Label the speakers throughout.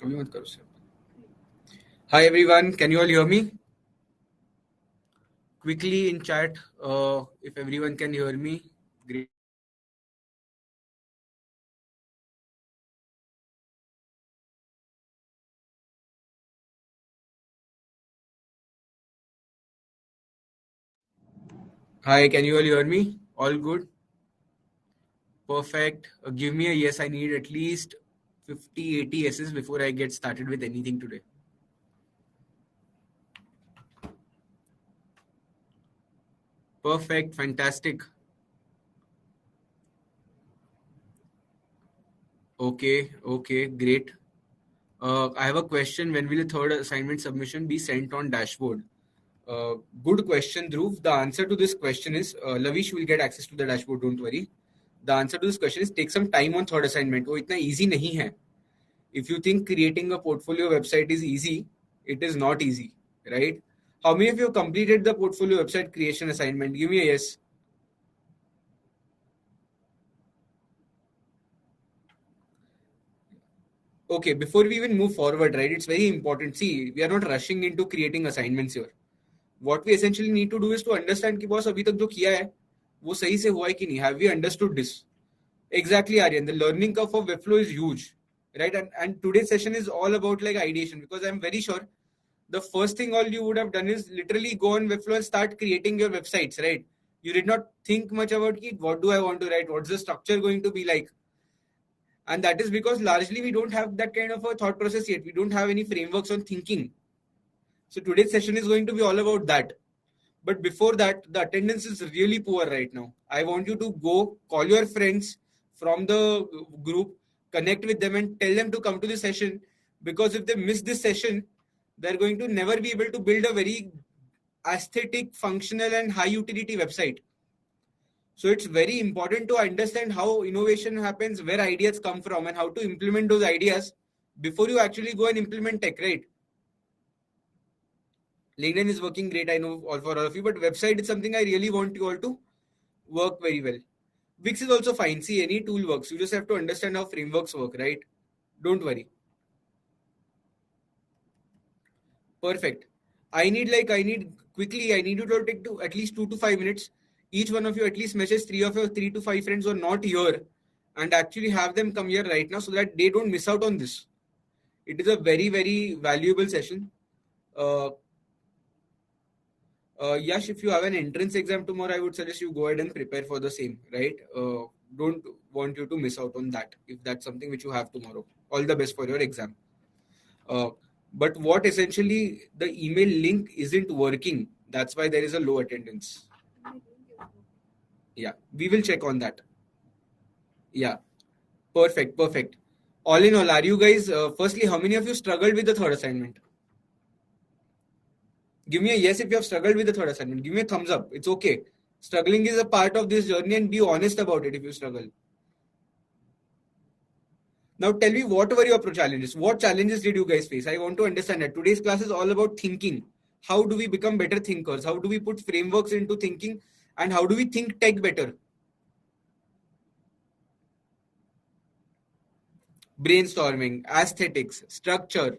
Speaker 1: अभी मत करो sir. Hi everyone, can you all hear me? Quickly in chat, if everyone can hear me. Great. Hi, can you all hear me? All good? Perfect. Give me a yes. I need at least 50, 80 yeses before I get started with anything today. Perfect. Fantastic. Okay, great. I have a question. When will the third assignment submission be sent on dashboard? Uh, Good question, Dhruv. The answer to this question is Lavish will get access to the dashboard. Don't worry. The answer to this question is take some time on third assignment. वो इतना easy नहीं है. If you think creating a portfolio website is easy, it is not easy, right? How many of you have completed the portfolio website creation assignment? Give me a yes. Okay, before we even move forward, right, it's very important. See, we are not rushing into creating assignments here. What we essentially need to do is to understand कि boss अभी तक जो किया है वो सही से हुआ है कि नहीं. Have we understood this? Exactly, Aryan. The learning curve for Webflow is huge, right? And today's session is all about like ideation, because I'm very sure the first thing all you would have done is literally go on Webflow and start creating your websites, right? You did not think much about it. What do I want to write? What's the structure going to be like? And that is because largely we don't have that kind of a thought process yet. We don't have any frameworks on thinking. So today's session is going to be all about that. But before that, the attendance is really poor right now. I want you to go call your friends from the group, connect with them, and tell them to come to the session. Because if they miss this session, they're going to never be able to build a very aesthetic, functional, and high utility website. So it's very important to understand how innovation happens, where ideas come from, and how to implement those ideas before you actually go and implement tech, right? LinkedIn is working great, I know all for all of you, but website is something I really want you all to work very well. Wix is also fine. See, any tool works. You just have to understand how frameworks work, right? Don't worry. Perfect. I need quickly, I need you to take to at least 2 to 5 minutes. Each one of you at least message three of your 3 to 5 friends who are not here and actually have them come here right now so that they don't miss out on this. It is a very, very valuable session. Uh, Yash, if you have an entrance exam tomorrow, I would suggest you go ahead and prepare for the same, right? Don't want you to miss out on that if that's something which you have tomorrow. All the best for your exam. Uh, but what essentially the email link isn't working. That's why there is a low attendance. Yeah, we will check on that. Yeah, perfect. All in all, are you guys, firstly, how many of you struggled with the third assignment? Give me a yes if you have struggled with the third assignment. Give me a thumbs up. It's okay. Struggling is a part of this journey and be honest about it if you struggle. Now tell me what were your challenges? What challenges did you guys face? I want to understand that. Today's class is all about thinking. How do we become better thinkers? How do we put frameworks into thinking? And how do we think tech better? Brainstorming, aesthetics, structure.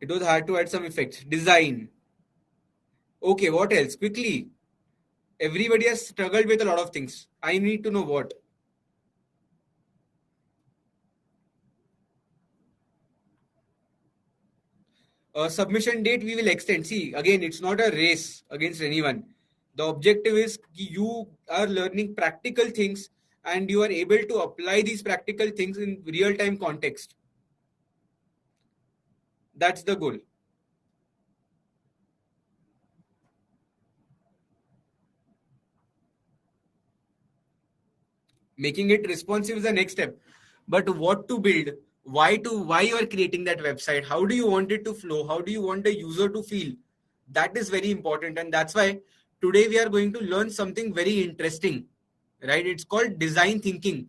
Speaker 1: It was hard to add some effects. Design. Okay, what else? Quickly. Everybody has struggled with a lot of things. I need to know what. Submission date we will extend. See, again, it's not a race against anyone. The objective is you are learning practical things and you are able to apply these practical things in real time context. That's the goal. Making it responsive is the next step. But what to build, why you are creating that website, how do you want it to flow, how do you want the user to feel, that is very important. And that's why today we are going to learn something very interesting, right? It's called design thinking.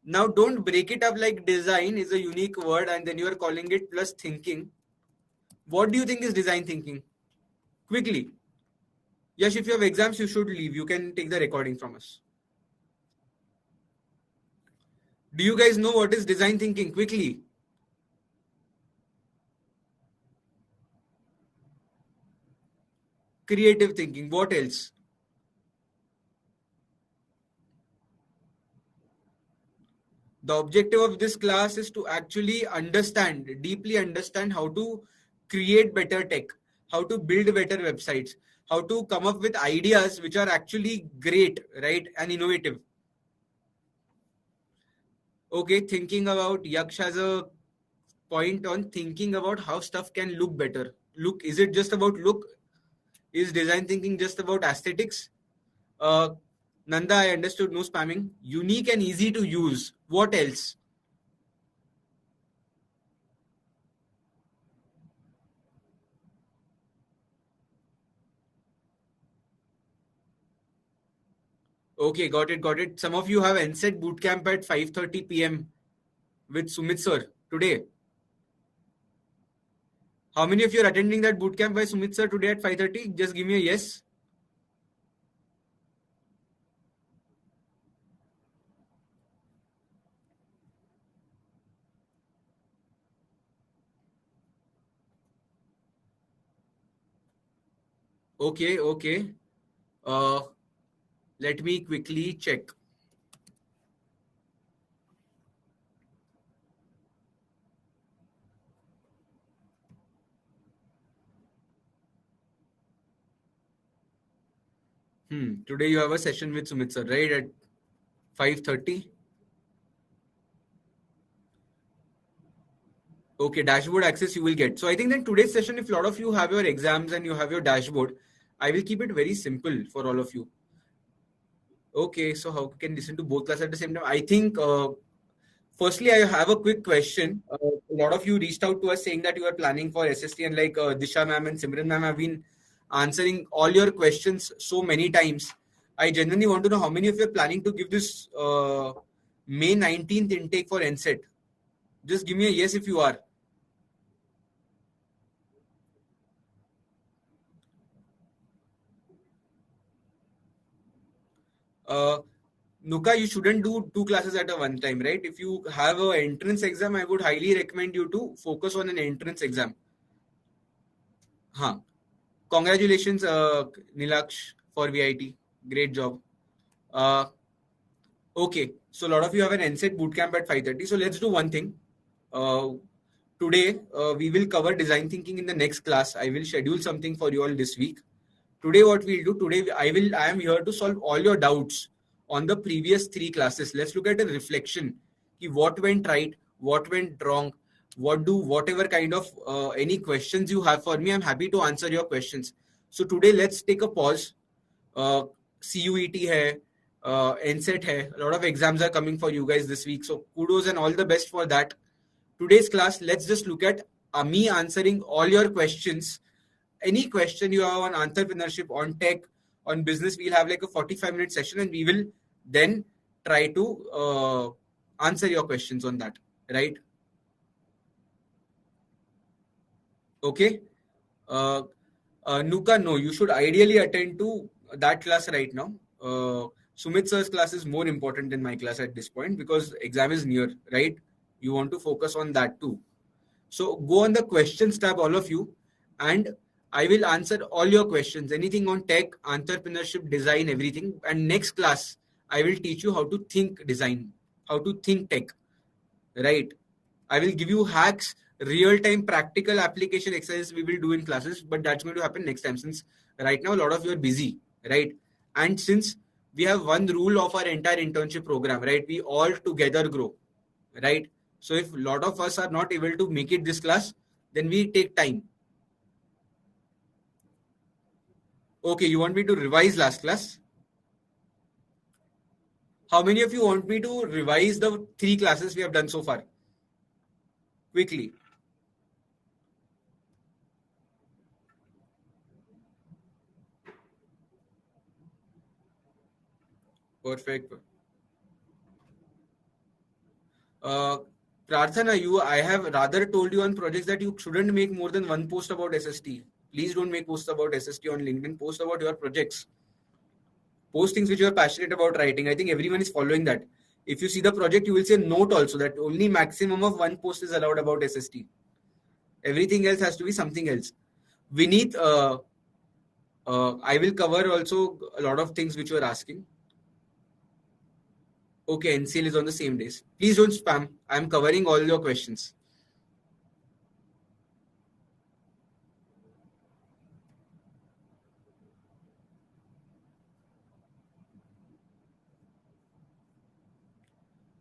Speaker 1: Now don't break it up like design is a unique word and then you are calling it plus thinking. What do you think is design thinking? Quickly. Yes, if you have exams you should leave, you can take the recording from us. Do you guys know what is design thinking? Quickly. Creative thinking. What else? The objective of this class is to actually understand, deeply understand how to create better tech, how to build better websites, how to come up with ideas which are actually great, right? And innovative. Okay, thinking about Yaksh has a point on thinking about how stuff can look better. Look, is it just about look? Is design thinking just about aesthetics? Uh, Nanda, I understood no spamming. Unique and easy to use. What else? Okay, got it, got it. Some of you have NSET bootcamp at 5:30 p.m. with Sumit sir today. How many of you are attending that bootcamp by Sumit sir today at 5:30? Just give me a yes. Okay, okay. Uh, Let me quickly check. Today you have a session with Sumit sir, right, at 5:30? Okay, dashboard access you will get. So I think that today's session, if a lot of you have your exams and you have your dashboard, I will keep it very simple for all of you. Okay, so how can listen to both classes at the same time? I think, firstly, I have a quick question. A lot of you reached out to us saying that you are planning for SST, and like Disha ma'am and Simran ma'am have been answering all your questions so many times. I genuinely want to know how many of you are planning to give this May 19th intake for NSET. Just give me a yes if you are. Uh, Nuka, you shouldn't do two classes at a one time, right? If you have an entrance exam, I would highly recommend you to focus on an entrance exam. Huh. Congratulations, Nilaksh, for VIT. Great job. Uh, okay, so a lot of you have an NSET bootcamp at 5:30. So let's do one thing. Uh, Today, we will cover design thinking in the next class. I will schedule something for you all this week. Today, what we'll do today, I am here to solve all your doubts on the previous three classes. Let's look at a reflection. What went right, what went wrong, whatever kind of any questions you have for me. I'm happy to answer your questions. So today, let's take a pause. CUET hai, NSET hai. A lot of exams are coming for you guys this week. So kudos and all the best for that. Today's class, let's just look at me answering all your questions. Any question you have on entrepreneurship, on tech, on business, we'll have like a 45-minute session and we will then try to answer your questions on that. Right? Okay? Uh, Nuka, no, you should ideally attend to that class right now. Sumit sir's class is more important than my class at this point because exam is near, right? You want to focus on that too. So go on the questions tab, all of you, and I will answer all your questions. Anything on tech, entrepreneurship, design, everything. And next class, I will teach you how to think design, how to think tech, right? I will give you hacks, real-time practical application exercises we will do in classes, but that's going to happen next time since right now a lot of you are busy, right? And since we have one rule of our entire internship program, right? We all together grow, right? So if a lot of us are not able to make it this class, then we take time. Okay, you want me to revise last class? How many of you want me to revise the three classes we have done so far? Quickly. Perfect. Uh, Prarthana, I have rather told you on projects that you shouldn't make more than one post about SST. Please don't make posts about SST on LinkedIn. Post about your projects. Post things which you are passionate about writing. I think everyone is following that. If you see the project, you will see a note also that only maximum of one post is allowed about SST. Everything else has to be something else. Vineet, I will cover also a lot of things which you are asking. Okay, NCL is on the same days. Please don't spam. I'm covering all your questions.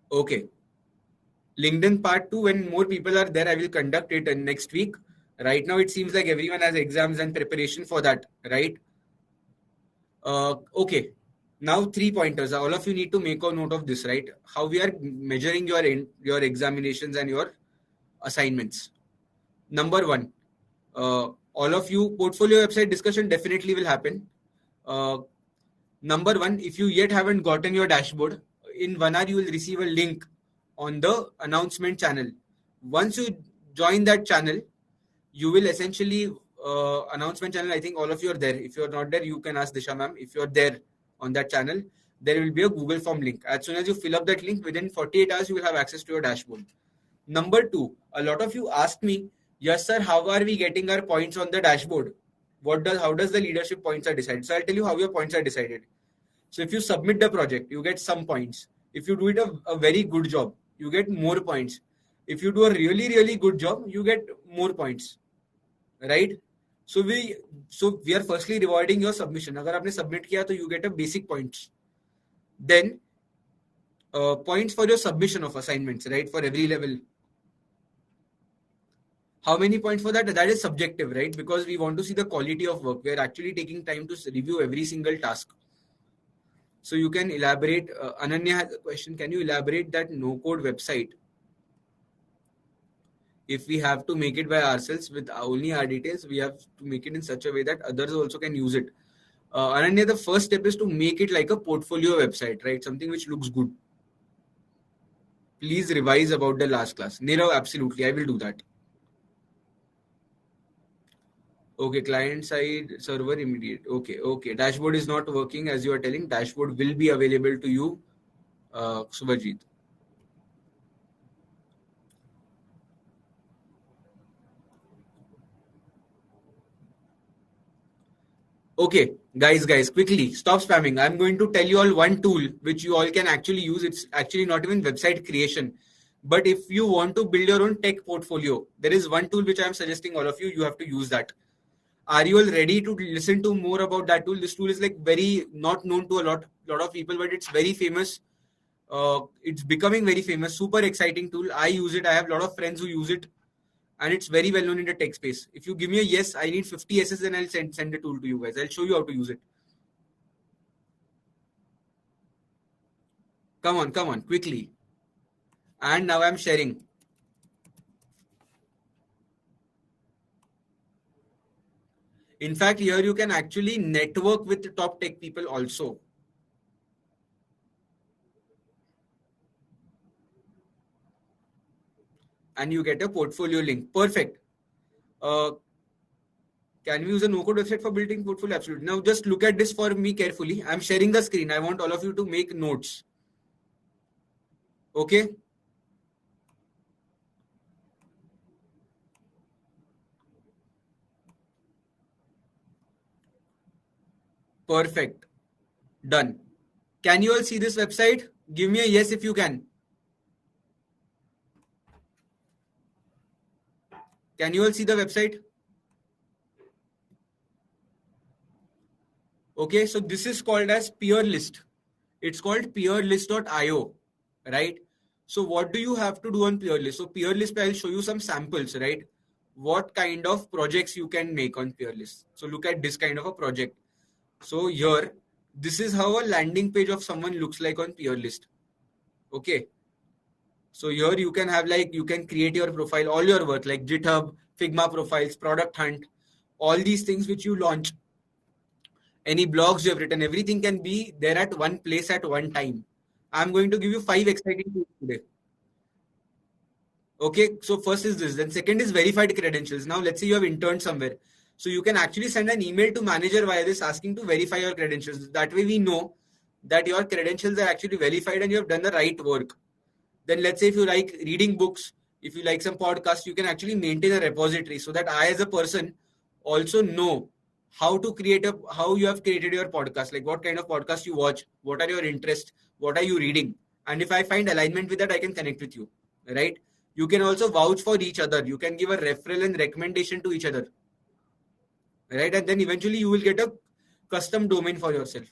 Speaker 1: Okay. LinkedIn part 2, when more people are there, I will conduct it next week. Right now, it seems like everyone has exams and preparation for that, right? Okay. Now, 3 pointers. All of you need to make a note of this, right? How we are measuring your examinations and your assignments. Number one, all of you, portfolio website discussion definitely will happen. Number one, if you yet haven't gotten your dashboard, in 1 hour you will receive a link on the announcement channel. Once you join that channel, you will essentially announcement channel. I think all of you are there. If you are not there, you can ask Disha ma'am. If you are there on that channel, there will be a Google form link. As soon as you fill up that link, within 48 hours, you will have access to your dashboard. Number two, a lot of you ask me, yes sir, how are we getting our points on the dashboard? How does the leadership points are decided? So I'll tell you how your points are decided. So if you submit the project, you get some points. If you do it a very good job, you get more points. If you do a really, really good job, you get more points. Right? So we are firstly rewarding your submission. अगर आपने submit किया तो you get a basic points. Then points for your submission of assignments, right? For every level. How many points for that? That is subjective, right? Because we want to see the quality of work. We are actually taking time to review every single task. So you can elaborate. Ananya has a question. Can you elaborate that no-code website? If we have to make it by ourselves with only our details, we have to make it in such a way that others also can use it. Ananya, the first step is to make it like a portfolio website, right? Something which looks good. Please revise about the last class. Nirav, absolutely. I will do that. Okay, client side server immediate. Okay. Dashboard is not working as you are telling. Dashboard will be available to you, Subhajit. Okay, guys, quickly stop spamming. I'm going to tell you all one tool which you all can actually use. It's actually not even website creation. But if you want to build your own tech portfolio, there is one tool which I'm suggesting all of you. You have to use that. Are you all ready to listen to more about that tool? This tool is like very not known to a lot of people, but it's very famous. It's becoming very famous. Super exciting tool. I use it. I have a lot of friends who use it, and it's very well known in the tech space. If you give me a yes, I need 50 yeses, then I'll send the tool to you guys. I'll show you how to use it. Come on, quickly. And now I'm sharing. In fact, here you can actually network with the top tech people also. And you get a portfolio link. Perfect. Can we use a no-code website for building portfolio? Absolutely. Now just look at this for me carefully. I'm sharing the screen. I want all of you to make notes. Okay? Perfect. Done. Can you all see this website? Give me a yes if you can. Can you all see the website? Okay, so this is called as Peerlist. It's called peerlist.io, right? So what do you have to do on Peerlist? So Peerlist, I'll show you some samples, right? What kind of projects you can make on Peerlist. So look at this kind of a project. So here, this is how a landing page of someone looks like on Peerlist. Okay. So here you can have you can create your profile, all your work like GitHub, Figma profiles, Product Hunt, all these things which you launch. Any blogs you have written, everything can be there at one place at one time. I'm going to give you 5 exciting tools today. Okay, so first is this. Then second is verified credentials. Now let's say you have interned somewhere. So you can actually send an email to manager via this asking to verify your credentials. That way we know that your credentials are actually verified and you have done the right work. Then let's say if you like reading books, if you like some podcasts, you can actually maintain a repository so that I as a person also know how you have created your podcast, like what kind of podcast you watch, what are your interests, what are you reading. And if I find alignment with that, I can connect with you, right? You can also vouch for each other. You can give a referral and recommendation to each other, right? And then eventually you will get a custom domain for yourself.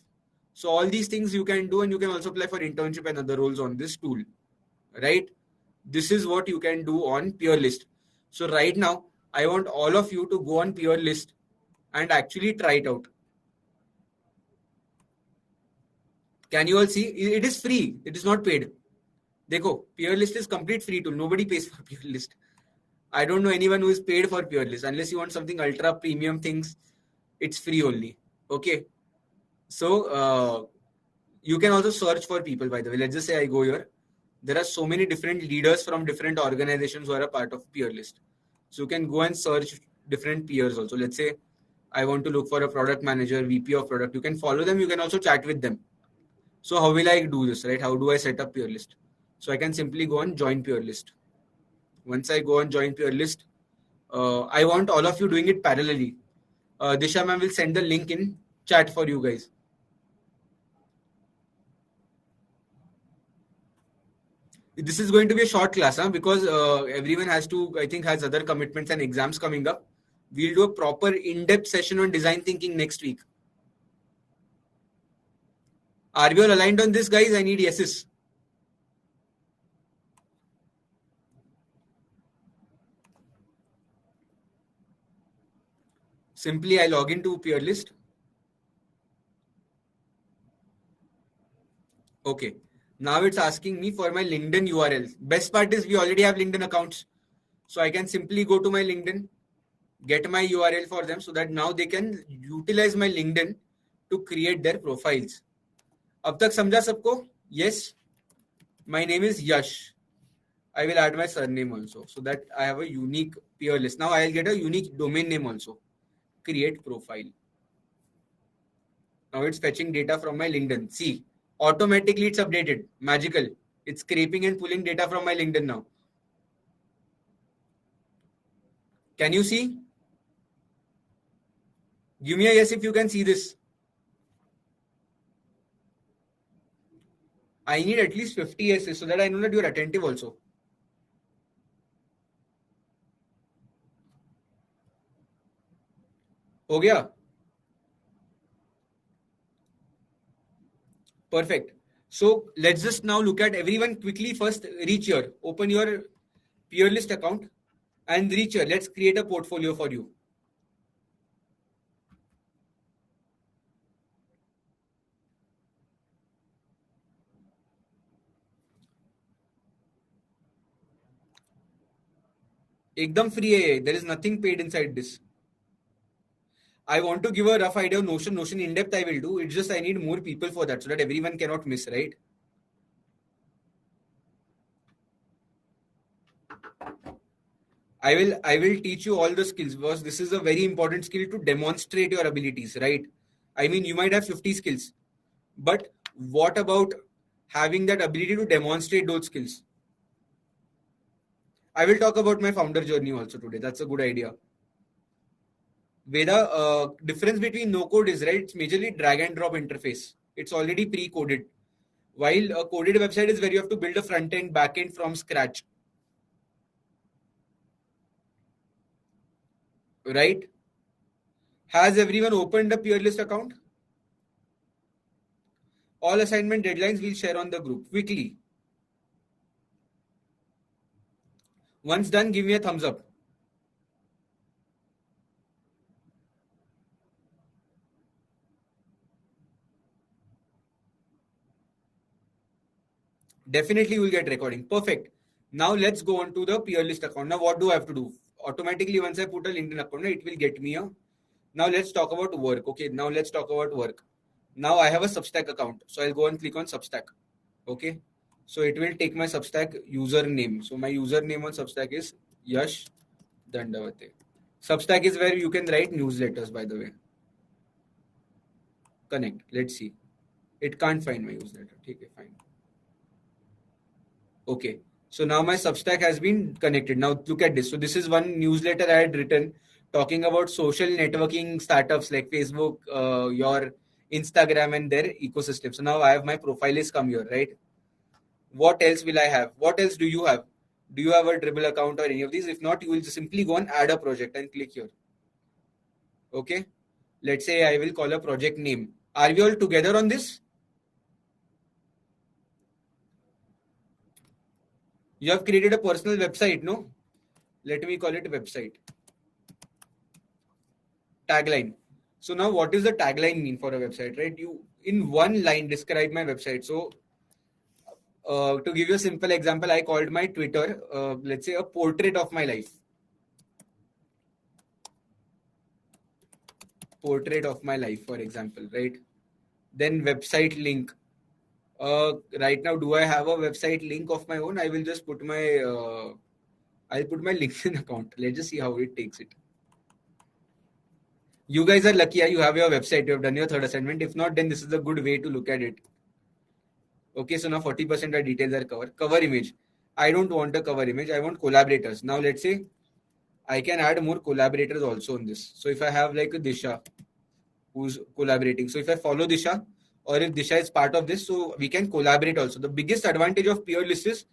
Speaker 1: So all these things you can do, and you can also apply for internship and other roles on this tool, right? This is what you can do on Peerlist. So right now, I want all of you to go on Peerlist and actually try it out. Can you all see? It is free. It is not paid. Dekho, Peerlist is complete free tool. Nobody pays for Peerlist. I don't know anyone who is paid for Peerlist. Unless you want something ultra premium things, it's free only. Okay. So you can also search for people, by the way. Let's just say I go here. There are so many different leaders from different organizations who are a part of Peerlist. So you can go and search different peers also. Let's say I want to look for a product manager, VP of product. You can follow them. You can also chat with them. So how will I do this, right? How do I set up Peerlist? So I can simply go and join Peerlist. Once I go and join Peerlist, I want all of you doing it parallelly. Disha ma'am will send the link in chat for you guys. This is going to be a short class, because everyone has other commitments and exams coming up. We'll do a proper in-depth session on design thinking next week. Are we all aligned on this, guys? I need yeses. Simply, I log into Peerlist. Okay. Now it's asking me for my LinkedIn URL. Best part is we already have LinkedIn accounts. So I can simply go to my LinkedIn, get my URL for them so that now they can utilize my LinkedIn to create their profiles. अब तक समझा सबको? Yes. My name is Yash. I will add my surname also so that I have a unique peer list. Now I'll get a unique domain name also. Create profile. Now it's fetching data from my LinkedIn. See, automatically it's updated. Magical. It's scraping and pulling data from my LinkedIn now. Can you see? Give me a yes if you can see this. I need at least 50 yeses so that I know that you're attentive also. हो गया? Perfect. So let's just now look at everyone quickly. First, reach here. Open your Peerlist account and reach here. Let's create a portfolio for you. एकदम free है. There is nothing paid inside this. I want to give a rough idea of Notion. Notion in depth I will do. It's just I need more people for that so that everyone cannot miss, right? I will teach you all the skills because this is a very important skill to demonstrate your abilities, right? I mean, you might have 50 skills, but what about having that ability to demonstrate those skills? I will talk about my founder journey also today. That's a good idea. Veda, difference between no code is, right? It's majorly drag and drop interface. It's already pre-coded. While a coded website is where you have to build a front end, back end from scratch. Right? Has everyone opened a Peerlist account? All assignment deadlines we'll share on the group quickly. Once done, give me a thumbs up. Definitely we'll get recording. Perfect. Now let's go on to the Peerlist account. Now what do I have to do? Automatically once I put a LinkedIn account, it will get me a... Now let's talk about work. Okay, now let's talk about work. Now I have a Substack account. So I'll go and click on Substack. Okay. So it will take my Substack username. So my username on Substack is Yash Dandavate. Substack is where you can write newsletters, by the way. Connect. Let's see. It can't find my newsletter. Okay, fine. Okay. So now my Substack has been connected. Now look at this. So this is one newsletter I had written talking about social networking startups like Facebook, your Instagram and their ecosystem. So now I have my profile is come here, right? What else will I have? What else do you have? Do you have a Dribble account or any of these? If not, you will just simply go and add a project and click here. Okay. Let's say I will call a project name. Are we all together on this? You have created a personal website, no? Let me call it a website. Tagline. So now what does the tagline mean for a website, right? You in one line describe my website. So to give you a simple example, I called my Twitter, let's say a portrait of my life. Portrait of my life, for example, right? Then website link. Right now, do I have a website link of my own? I will just put my I'll put my LinkedIn account. Let's just see how it takes it. You guys are lucky. You have your website. You have done your third assignment. If not, then this is a good way to look at it. Okay, so now 40% of details are covered. Cover image. I don't want a cover image. I want collaborators. Now let's say I can add more collaborators also in this. So if I have like a Disha who's collaborating. So if I follow Disha or if Disha is part of this, so we can collaborate also. The biggest advantage of peer list is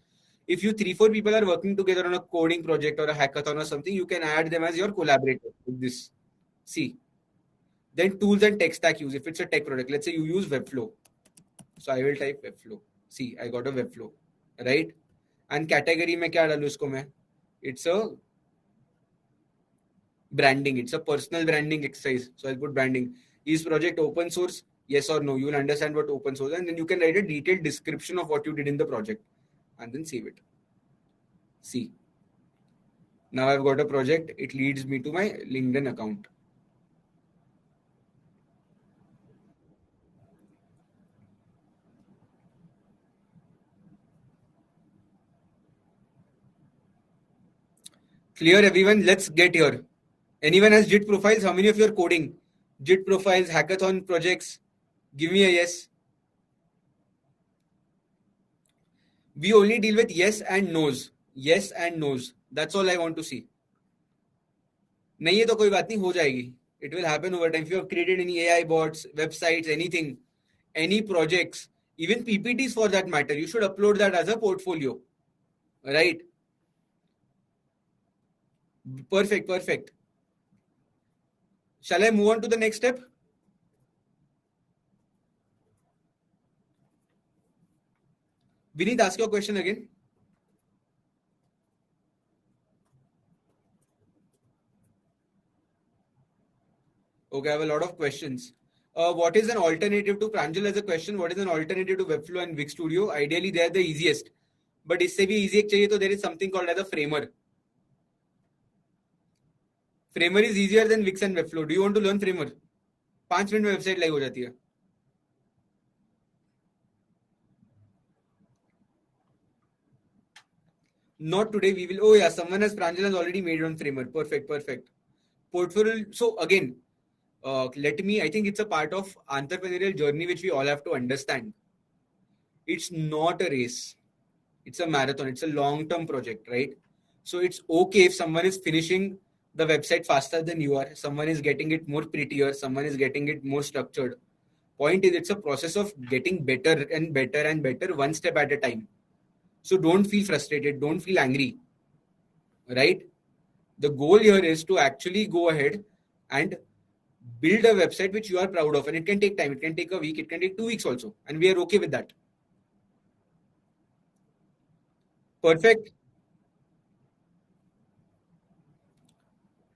Speaker 1: if you 3-4 people are working together on a coding project or a hackathon or something, you can add them as your collaborator with this. See. Then tools and tech stack use. If it's a tech product, let's say you use Webflow. So I will type Webflow. See, I got a Webflow, right? And category में क्या डालूँ इसको मैं? It's a branding. It's a personal branding exercise. So I'll put branding. Is project open source? Yes or no? You will understand what open source is, and then you can write a detailed description of what you did in the project, and then save it. See. Now I've got a project. It leads me to my LinkedIn account. Clear, everyone. Let's get here. Anyone has JIT profiles? How many of you are coding? JIT profiles, hackathon projects? Give me a yes. We only deal with yes and no's. Yes and no's. That's all I want to see. नहीं है तो कोई बात नहीं हो जाएगी. It will happen over time. If you have created any AI bots, websites, anything, any projects, even PPTs for that matter, you should upload that as a portfolio. Right? Perfect, perfect. Shall I move on to the next step? Vineet, ask your question again. Okay, I have a lot of questions. What is an alternative to Pranjal as a question? What is an alternative to Webflow and Wix Studio? Ideally, they are the easiest. But इससे भी easy एक चाहिए तो there is something called as a Framer. Framer is easier than Wix and Webflow. Do you want to learn Framer? 5 minute में website live हो जाती है. Not today. We will. Oh yeah, someone has Pranjal has already made on Framer. Perfect, perfect. Portfolio. So again, let me. I think it's a part of entrepreneurial journey which we all have to understand. It's not a race. It's a marathon. It's a long-term project, right? So it's okay if someone is finishing the website faster than you are. Someone is getting it more prettier. Someone is getting it more structured. Point is, it's a process of getting better and better and better, one step at a time. So don't feel frustrated. Don't feel angry, right? The goal here is to actually go ahead and build a website which you are proud of, and it can take time. It can take a week. It can take 2 weeks also, and we are okay with that. Perfect.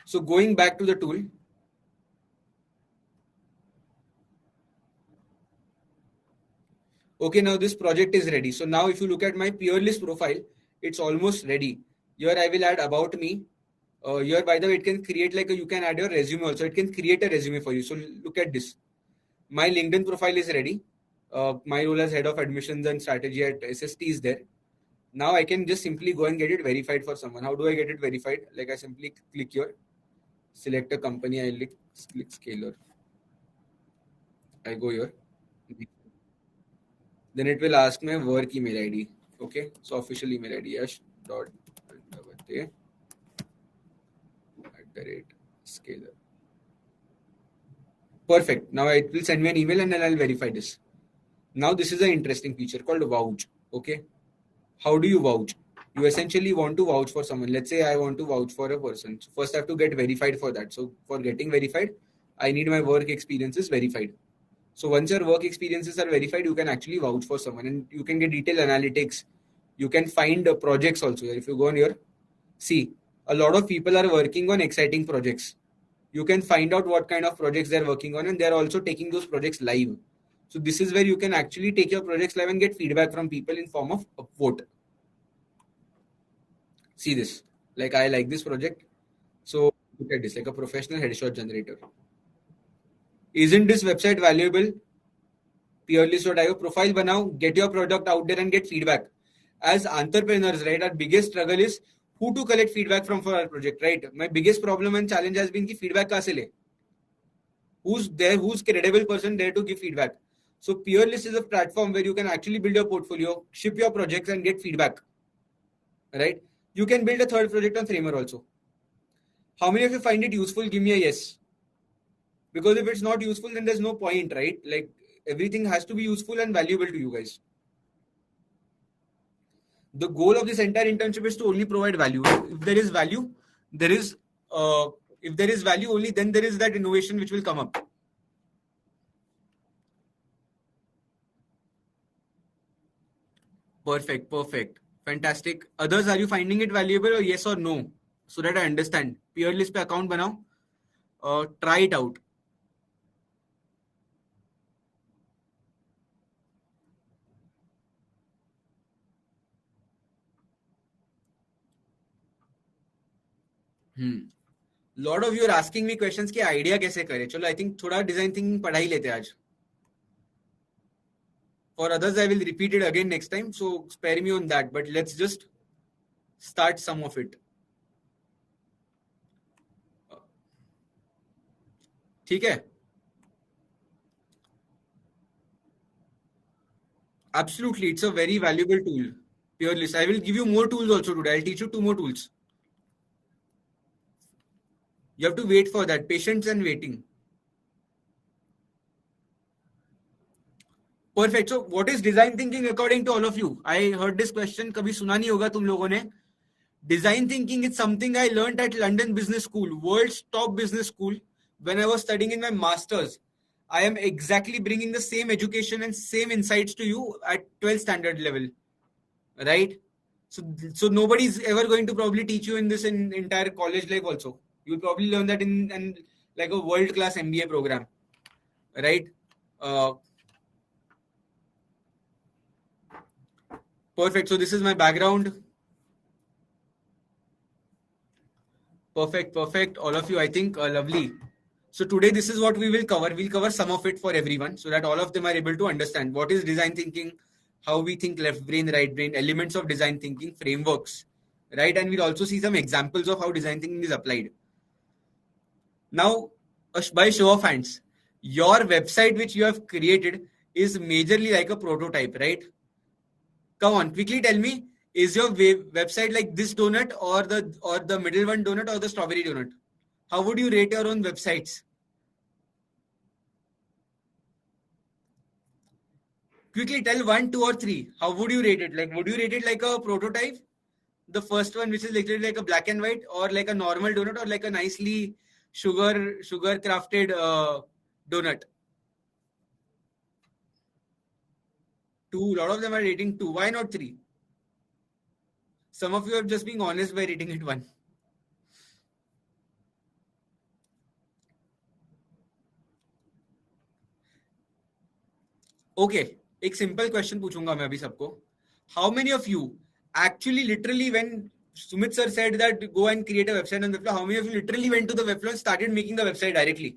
Speaker 1: So going back to the tool. Okay, now this project is ready. So now if you look at my Peerlist profile, it's almost ready. Here I will add about me. Here, by the way, it can create like you can add your resume also. It can create a resume for you. So look at this. My LinkedIn profile is ready. My role as head of admissions and strategy at SST is there. Now I can just simply go and get it verified for someone. How do I get it verified? Like I simply click here, select a company, I click Scalar. I go here. Then it will ask my work email ID. Okay, so official email ID yash.andavate@scalar. Perfect. Now it will send me an email and then I'll verify this. Now this is an interesting feature called vouch. Okay, how do you vouch? You essentially want to vouch for someone. Let's say I want to vouch for a person. So first I have to get verified for that. So for getting verified, I need my work experiences verified. So once your work experiences are verified, you can actually vouch for someone and you can get detailed analytics. You can find projects also. If you go on here, see, a lot of people are working on exciting projects. You can find out what kind of projects they're working on and they're also taking those projects live. So this is where you can actually take your projects live and get feedback from people in form of a vote. See this, like I like this project. So look at this, like a professional headshot generator. Isn't this website valuable? Peerlist.io profile banao, get your product out there and get feedback. As entrepreneurs, right, our biggest struggle is who to collect feedback from for our project, right? My biggest problem and challenge has been ki feedback kahan se le? Who's there, who's credible person there to give feedback? So Peerlist is a platform where you can actually build your portfolio, ship your projects and get feedback, right? You can build a third project on Framer also. How many of you find it useful? Give me a yes. Because if it's not useful, then there's no point, right? Like everything has to be useful and valuable to you guys. The goal of this entire internship is to only provide value. If there is value, there is if there is value only, then there is that innovation which will come up. Perfect, perfect, fantastic. Others, are you finding it valuable or yes or no? So that I understand. Peerlist पे account बनाओ. Try it out. Lot of you are asking me questions कि idea कैसे करें. चलो, I think थोड़ा design thinking पढ़ा ही लेते हैं आज. For others, I will repeat it again next time. So spare me on that. But let's just start some of it. ठीक है? Absolutely, it's a very valuable tool. Peerless. I will give you more tools also today. I'll teach you 2 more tools. You have to wait for that. Patience and waiting. Perfect. So what is design thinking according to all of you? I heard this question. कभी सुना नहीं होगा तुम लोगों ने. Design thinking is something I learned at London Business School, world's top business school. When I was studying in my masters, I am exactly bringing the same education and same insights to you at 12th standard level, right? So nobody's ever going to probably teach you in this in entire college life also. You'll probably learn that in like a world-class MBA program, right? Uh, Perfect. So this is my background. Perfect, perfect. All of you, I think, lovely. So today, this is what we will cover. We'll cover some of it for everyone so that all of them are able to understand what is design thinking, how we think left brain, right brain, elements of design thinking, frameworks, right? And we'll also see some examples of how design thinking is applied. Now, by show of hands, your website which you have created is majorly like a prototype, right? Come on, quickly tell me, is your website like this donut or the middle one donut or the strawberry donut? How would you rate your own websites? Quickly tell 1, 2, or 3. How would you rate it? Like, would you rate it like a prototype? The first one, which is literally like a black and white, or like a normal donut, or like a nicely sugar crafted donut? 2. A lot of them are rating 2. Why not 3? Some of you are just being honest by rating it 1. Okay, एक simple question पूछूंगा मैं अभी सबको. How many of you actually literally when Sumit sir said that go and create a website on Webflow, how many of you literally went to the Webflow and started making the website directly?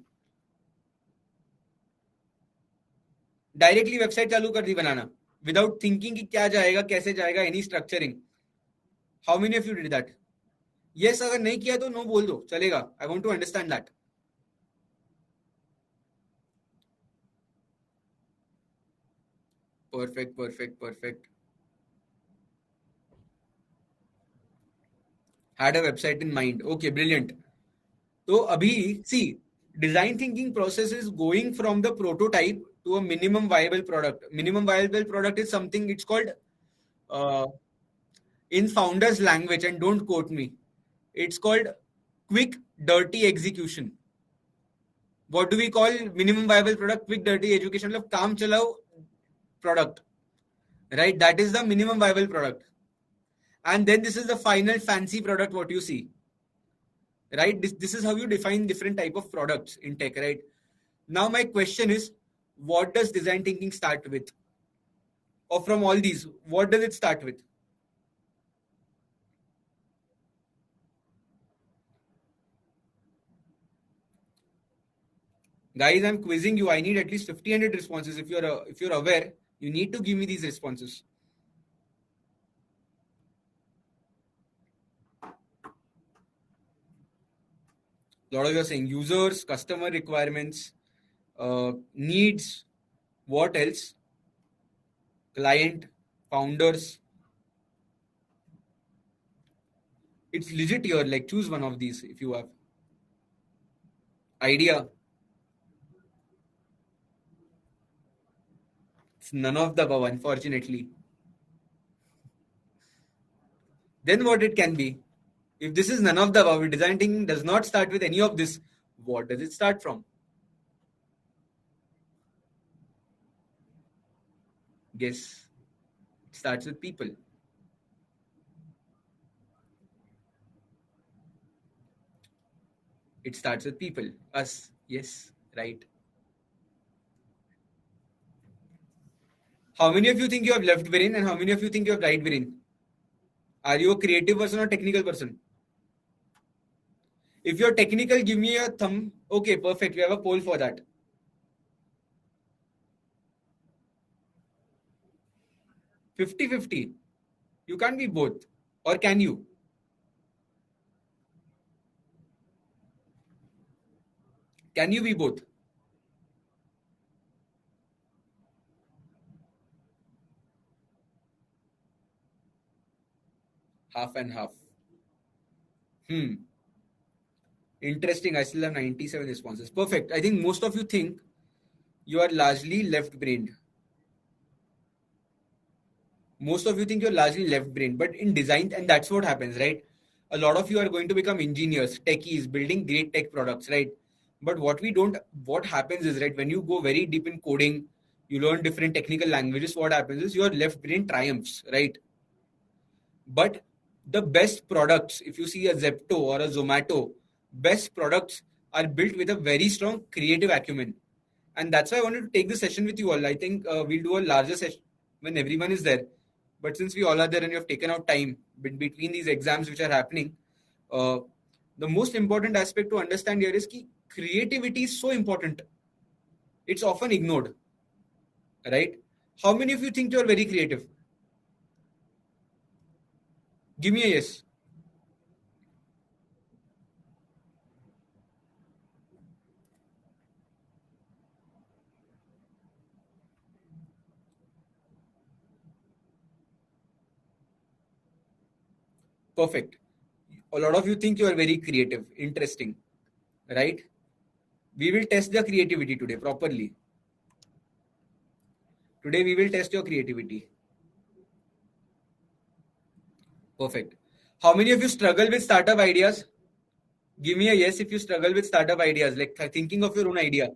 Speaker 1: Directly website चालू कर दी बनाना without thinking कि क्या जाएगा कैसे जाएगा any structuring. How many of you did that? Yes, अगर नहीं किया तो no बोल दो चलेगा. I want to understand that. Perfect, perfect, perfect. Had a website in mind. Okay, brilliant. So, abhi, see, design thinking process is going from the prototype to a minimum viable product. Minimum viable product is something, it's called, uh, in founder's language, and don't quote me, it's called quick, dirty execution. What do we call minimum viable product? Quick, dirty execution. मतलब काम चलाओ product, right? That is the minimum viable product. And then this is the final fancy product, what you see, right? This is how you define different type of products in tech, right? Now my question is, what does design thinking start with? Or from all these, what does it start with? Guys, I'm quizzing you. I need at least 50 responses. If you're aware, you need to give me these responses. A lot of you are saying users, customer requirements, needs, what else? Client, founders. It's legit here. Like, choose one of these if you have. Idea. It's none of the above, unfortunately. Then what it can be? If this is none of the above, design thinking does not start with any of this, what does it start from? Guess. It starts with people. It starts with people. Us. Yes. Right. How many of you think you have left brain and how many of you think you have right brain? Are you a creative person or technical person? If you're technical, give me a thumb. Okay, perfect. We have a poll for that. 50-50. You can't be both. Or can you? Can you be both? Half and half. Interesting. I still have 97 responses. Perfect. I think most of you think you are largely left brained. Most of you think you're largely left brained, but in design, and that's what happens, right? A lot of you are going to become engineers, techies, building great tech products, right? But what happens is, right, when you go very deep in coding, you learn different technical languages, what happens is your left brain triumphs, right? But the best products, if you see a Zepto or a Zomato, best products are built with a very strong creative acumen. And that's why I wanted to take this session with you all. I think we'll do a larger session when everyone is there. But since we all are there and you have taken out time between these exams which are happening, uh, the most important aspect to understand here is that creativity is so important. It's often ignored, right? How many of you think you're very creative? Give me a yes. Perfect. A lot of you think you are very creative. Interesting, right? We will test the creativity today properly. Today we will test your creativity. Perfect. How many of you struggle with startup ideas? Give me a yes if you struggle with startup ideas, like thinking of your own idea.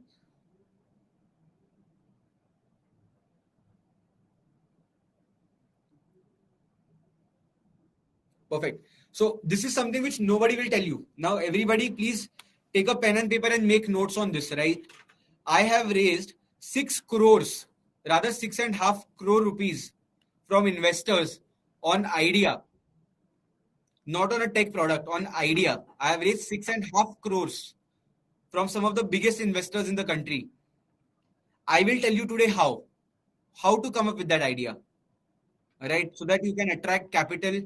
Speaker 1: Perfect. So this is something which nobody will tell you. Now, everybody, please take a pen and paper and make notes on this, right? I have raised 6 crores, rather 6.5 crore rupees from investors on idea, not on a tech product, on idea. I have raised 6.5 crores from some of the biggest investors in the country. I will tell you today how to come up with that idea, right? So that you can attract capital,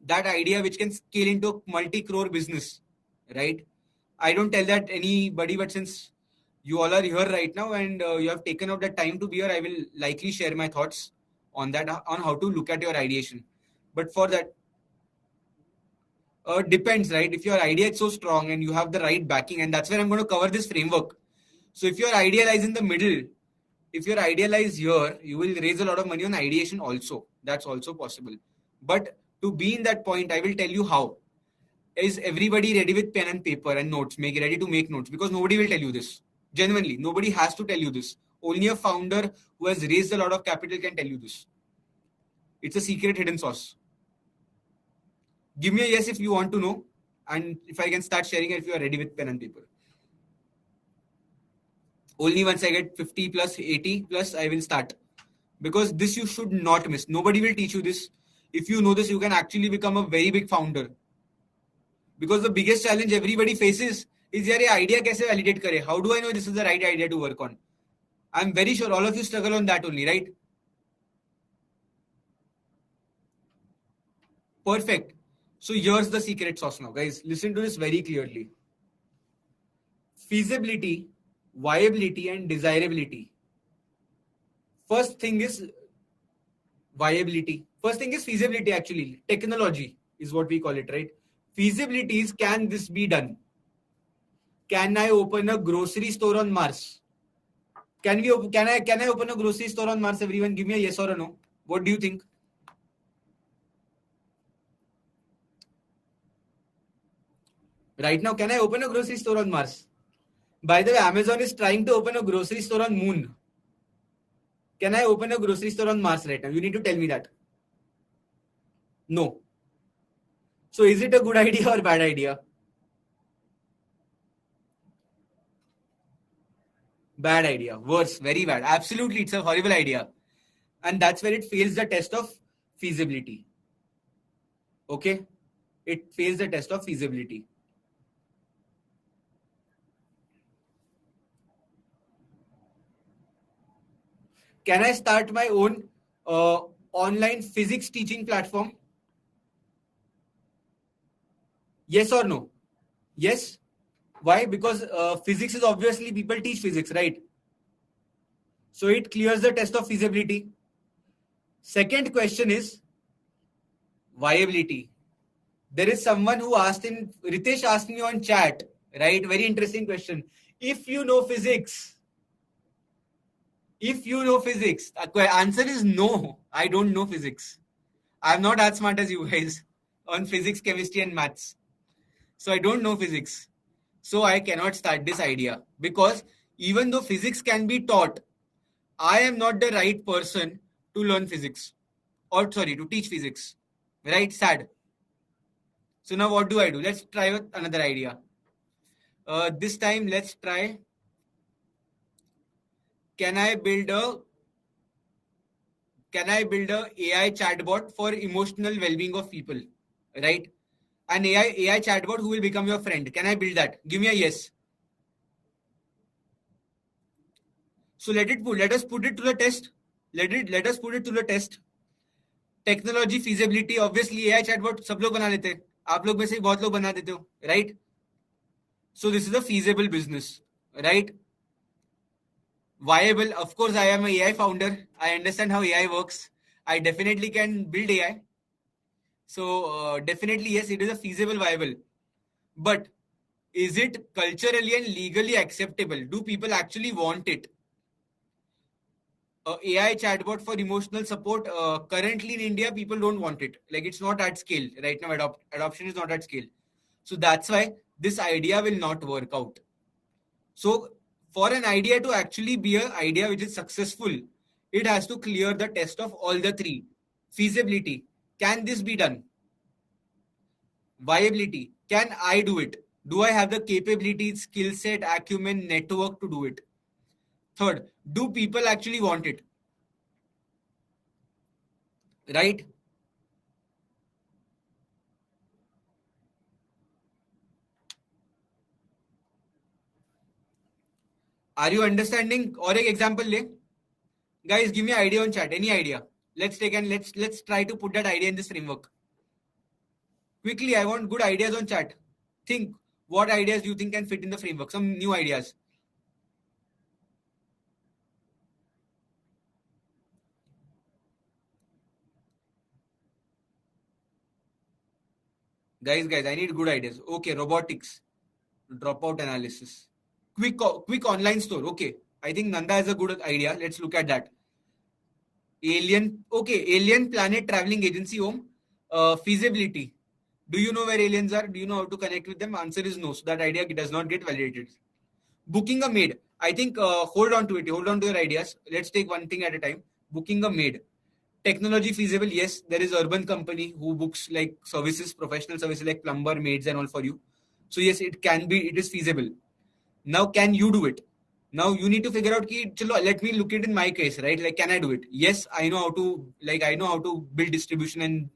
Speaker 1: that idea which can scale into multi-crore business, right? I don't tell that anybody, but since you all are here right now and you have taken out the time to be here. I will likely share my thoughts on that, on how to look at your ideation. But for that, depends, right? If your idea is so strong and you have the right backing, and that's where I'm going to cover this framework. So if your idea lies in the middle, if your idea lies here, you will raise a lot of money on ideation also. That's also possible. But to be in that point, I will tell you how. Is everybody ready with pen and paper and notes? Make ready to make notes, because nobody will tell you this. Genuinely, nobody has to tell you this. Only a founder who has raised a lot of capital can tell you this. It's a secret hidden sauce. Give me a yes if you want to know, and if I can start sharing it if you are ready with pen and paper. Only once I get 50 plus 80 plus, I will start. Because this you should not miss. Nobody will teach you this. If you know this, you can actually become a very big founder. Because the biggest challenge everybody faces is यार ये idea कैसे validate करे? How do I know this is the right idea to work on? I'm very sure all of you struggle on that only, right? Perfect. So here's the secret sauce now, guys. Listen to this very clearly. Feasibility, viability, and desirability. First thing is viability. First thing is feasibility, actually. Technology is what we call it, right? Feasibility is, can this be done? Can I open a grocery store on Mars? Can I open a grocery store on Mars? Everyone, give me a yes or a no. What do you think? Right now, can I open a grocery store on Mars? By the way, Amazon is trying to open a grocery store on Moon. Can I open a grocery store on Mars right now? You need to tell me that. No. So is it a good idea or bad idea? Bad idea. Worse. Very bad. Absolutely, it's a horrible idea. And that's where it fails the test of feasibility. Okay? It fails the test of feasibility. Can I start my own online physics teaching platform? Yes or no? Yes. Why? Because physics is obviously, people teach physics, right? So it clears the test of feasibility. Second question is viability. There is someone who asked in, Ritesh asked me on chat, right? Very interesting question. If you know physics, the answer is no. I don't know physics. I'm not as smart as you guys on physics, chemistry, and maths. So I don't know physics. So I cannot start this idea, because even though physics can be taught, I am not the right person to learn physics, or sorry, to teach physics. Right? Sad. So now what do I do? Let's try with another idea. This time let's try. Can I build a AI chatbot for emotional well-being of people? Right? An AI chatbot who will become your friend. Can I build that? Give me a yes. So let us put it to the test. Let us put it to the test. Technology feasibility, obviously AI chatbot सब लोग बना लेते हैं, आप लोग में से बहुत लोग बना देते हो, right? So this is a feasible business, right? Viable, of course. I am a AI founder. I understand how AI works. I definitely can build AI. So definitely yes, it is a feasible, viable. But is it culturally and legally acceptable? Do people actually want it? AI chatbot for emotional support, currently in India, people don't want it. Like, it's not at scale right now. Adoption is not at scale. So that's why this idea will not work out. So for an idea to actually be an idea which is successful, it has to clear the test of all the three. Feasibility, can this be done? Viability, can I do it? Do I have the capabilities, skill set, acumen, network to do it? Third, do people actually want it? Right? Are you understanding? Or एक example ले. Guys, give me an idea on chat. Any idea? Let's take and let's try to put that idea in this framework. Quickly, I want good ideas on chat. Think, what ideas do you think can fit in the framework? Some new ideas. Guys, I need good ideas. Okay, robotics, dropout analysis, quick online store. Okay, I think Nanda has a good idea. Let's look at that. Alien planet traveling agency home. Feasibility. Do you know where aliens are? Do you know how to connect with them? Answer is no. So that idea does not get validated. Booking a maid. I think hold on to it. Hold on to your ideas. Let's take one thing at a time. Booking a maid. Technology feasible. Yes, there is urban company who books like services, professional services like plumber, maids, and all for you. So yes, it can be. It is feasible. Now, can you do it? Now you need to figure out ki, chalo, let me look it in my case, right? Like, can I do it? Yes, I know how to, I know how to build distribution and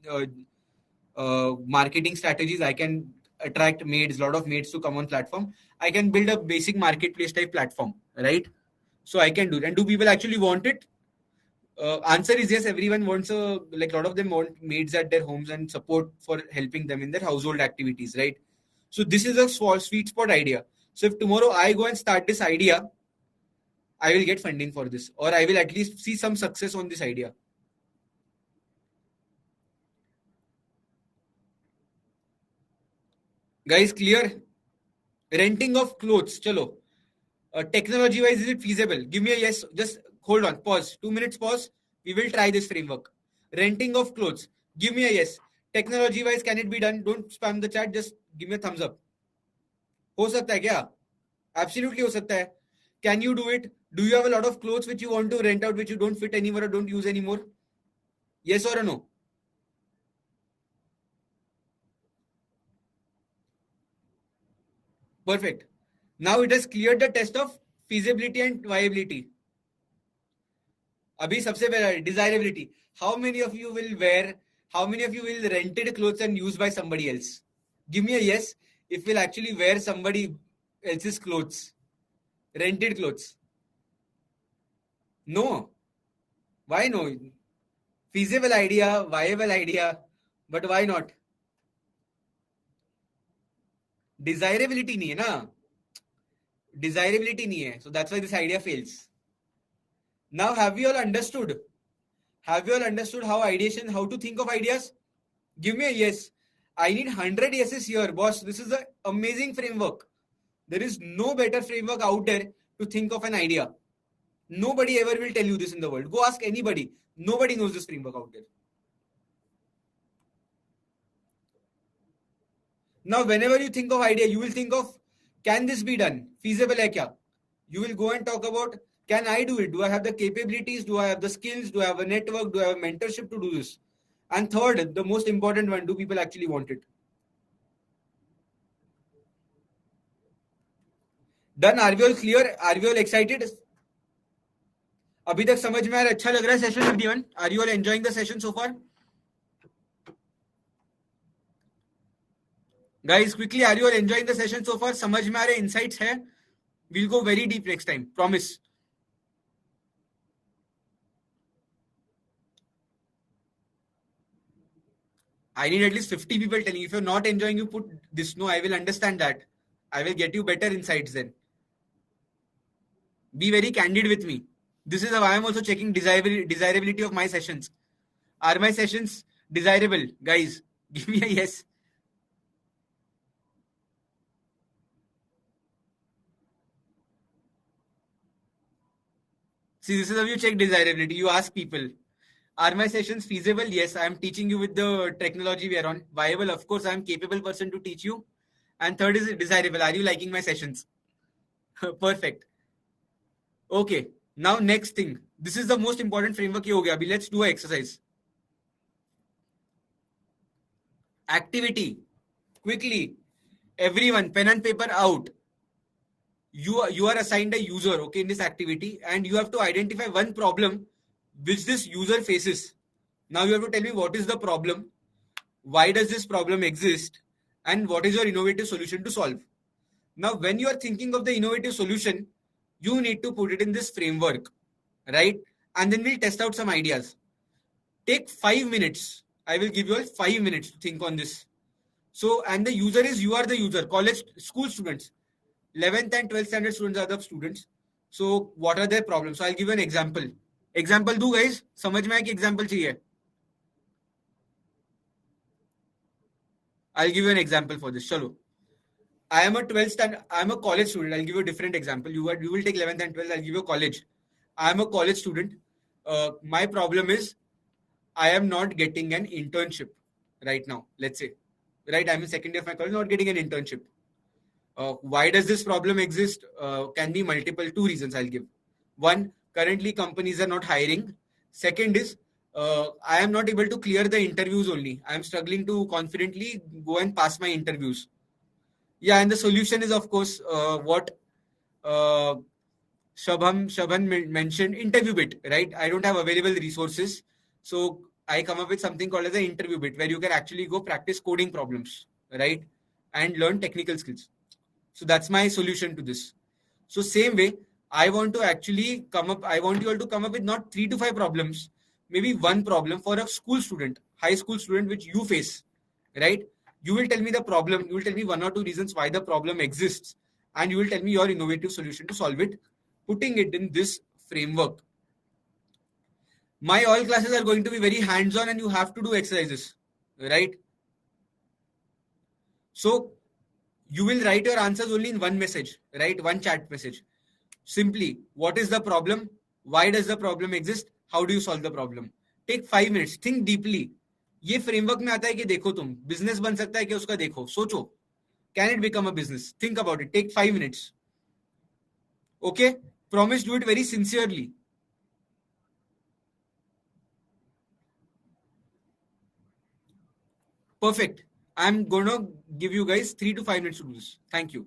Speaker 1: marketing strategies. I can attract maids, lot of maids to come on platform. I can build a basic marketplace type platform, right? So I can do it. And do people actually want it? Answer is yes. Everyone wants a lot of them want maids at their homes and support for helping them in their household activities, right? So this is a small sweet spot idea. So if tomorrow I go and start this idea, I will get funding for this, or I will at least see some success on this idea. Guys, clear? Renting of clothes, chalo. Technology wise, is it feasible? Give me a yes. Just hold on, pause. 2 minutes, pause. We will try this framework. Renting of clothes. Give me a yes. Technology wise, can it be done? Don't spam the chat. Just give me a thumbs up. हो सकता है क्या? Absolutely हो सकता है. Can you do it? Do you have a lot of clothes which you want to rent out, which you don't fit anymore or don't use anymore? Yes or a no? Perfect. Now it has cleared the test of feasibility and viability. अभी सबसे पहला desirability. How many of you will wear? How many of you will rented clothes and used by somebody else? Give me a yes if you'll actually wear somebody else's clothes, rented clothes. No. Why no? Feasible idea, viable idea, but why not? Desirability नहीं है ना. Desirability नहीं है. So that's why this idea fails. Now have you all understood? Have you all understood how ideation, how to think of ideas? Give me a yes. I need 100 yeses here, boss. This is an amazing framework. There is no better framework out there to think of an idea. Nobody ever will tell you this in the world. Go ask anybody. Nobody knows this framework out there. Now, whenever you think of idea, you will think of, can this be done? Feasible hai kya? You will go and talk about, can I do it? Do I have the capabilities? Do I have the skills? Do I have a network? Do I have a mentorship to do this? And third, the most important one, do people actually want it? Done? Are we all clear? Are we all excited? अभी तक समझ में आ रहा है? अच्छा लग रहा है session everyone? Are you all enjoying the session so far? Guys, quickly, are you all enjoying the session so far? समझ में आ रहे insights है? We'll go very deep next time. Promise. I need at least 50 people telling. If you're not enjoying, you put this. No, I will understand that. I will get you better insights then. Be very candid with me. This is how I am also checking desirability of my sessions. Are my sessions desirable? Guys, give me a yes. See, this is how you check desirability. You ask people, are my sessions feasible? Yes, I am teaching you with the technology we are on. Viable? Of course, I am capable person to teach you. And third is desirable. Are you liking my sessions? Perfect. Okay. Now next thing. This is the most important framework ये हो गया. अभी let's do an exercise. Activity. Quickly. Everyone, pen and paper out. You are assigned a user, okay, in this activity, and you have to identify one problem which this user faces. Now you have to tell me what is the problem, why does this problem exist, and what is your innovative solution to solve. Now, when you are thinking of the innovative solution, you need to put it in this framework, right? And then we'll test out some ideas. Take 5 minutes. I will give you all 5 minutes to think on this. So, and the user is, you are the user, college, school students. 11th and 12th standard students are the students. So, what are their problems? So, I'll give you an example. Example do guys? समझ में आया कि example चाहिए? I'll give you an example for this. Chalo. I am a 12th standard. I am a college student. I'll give you a different example. You will take 11th and 12th. I'll give you a college. I am a college student. My problem is I am not getting an internship right now. Let's say, right? I'm in second year of my college, not getting an internship. Why does this problem exist? Can be multiple. Two reasons I'll give. One, currently companies are not hiring. Second is I am not able to clear the interviews only. I am struggling to confidently go and pass my interviews. Yeah, and the solution is, of course, what uh, Shabhan mentioned, interview bit, right? I don't have available resources. So I come up with something called as an interview bit where you can actually go practice coding problems, right? And learn technical skills. So that's my solution to this. So same way, I want to actually come up, I want you all to come up with not 3 to 5 problems, maybe one problem for a school student, high school student, which you face, right? You will tell me the problem, you will tell me 1 or 2 reasons why the problem exists, and you will tell me your innovative solution to solve it, putting it in this framework. My all classes are going to be very hands-on and you have to do exercises, right? So you will write your answers only in one message, right? One chat message. Simply, what is the problem? Why does the problem exist? How do you solve the problem? Take 5 minutes. Think deeply. ये framework में आता है कि देखो तुम business बन सकता है कि उसका देखो सोचो can it become a business think about it take 5 minutes okay promise do it very sincerely perfect I'm gonna give you guys 3 to 5 minutes to do this thank you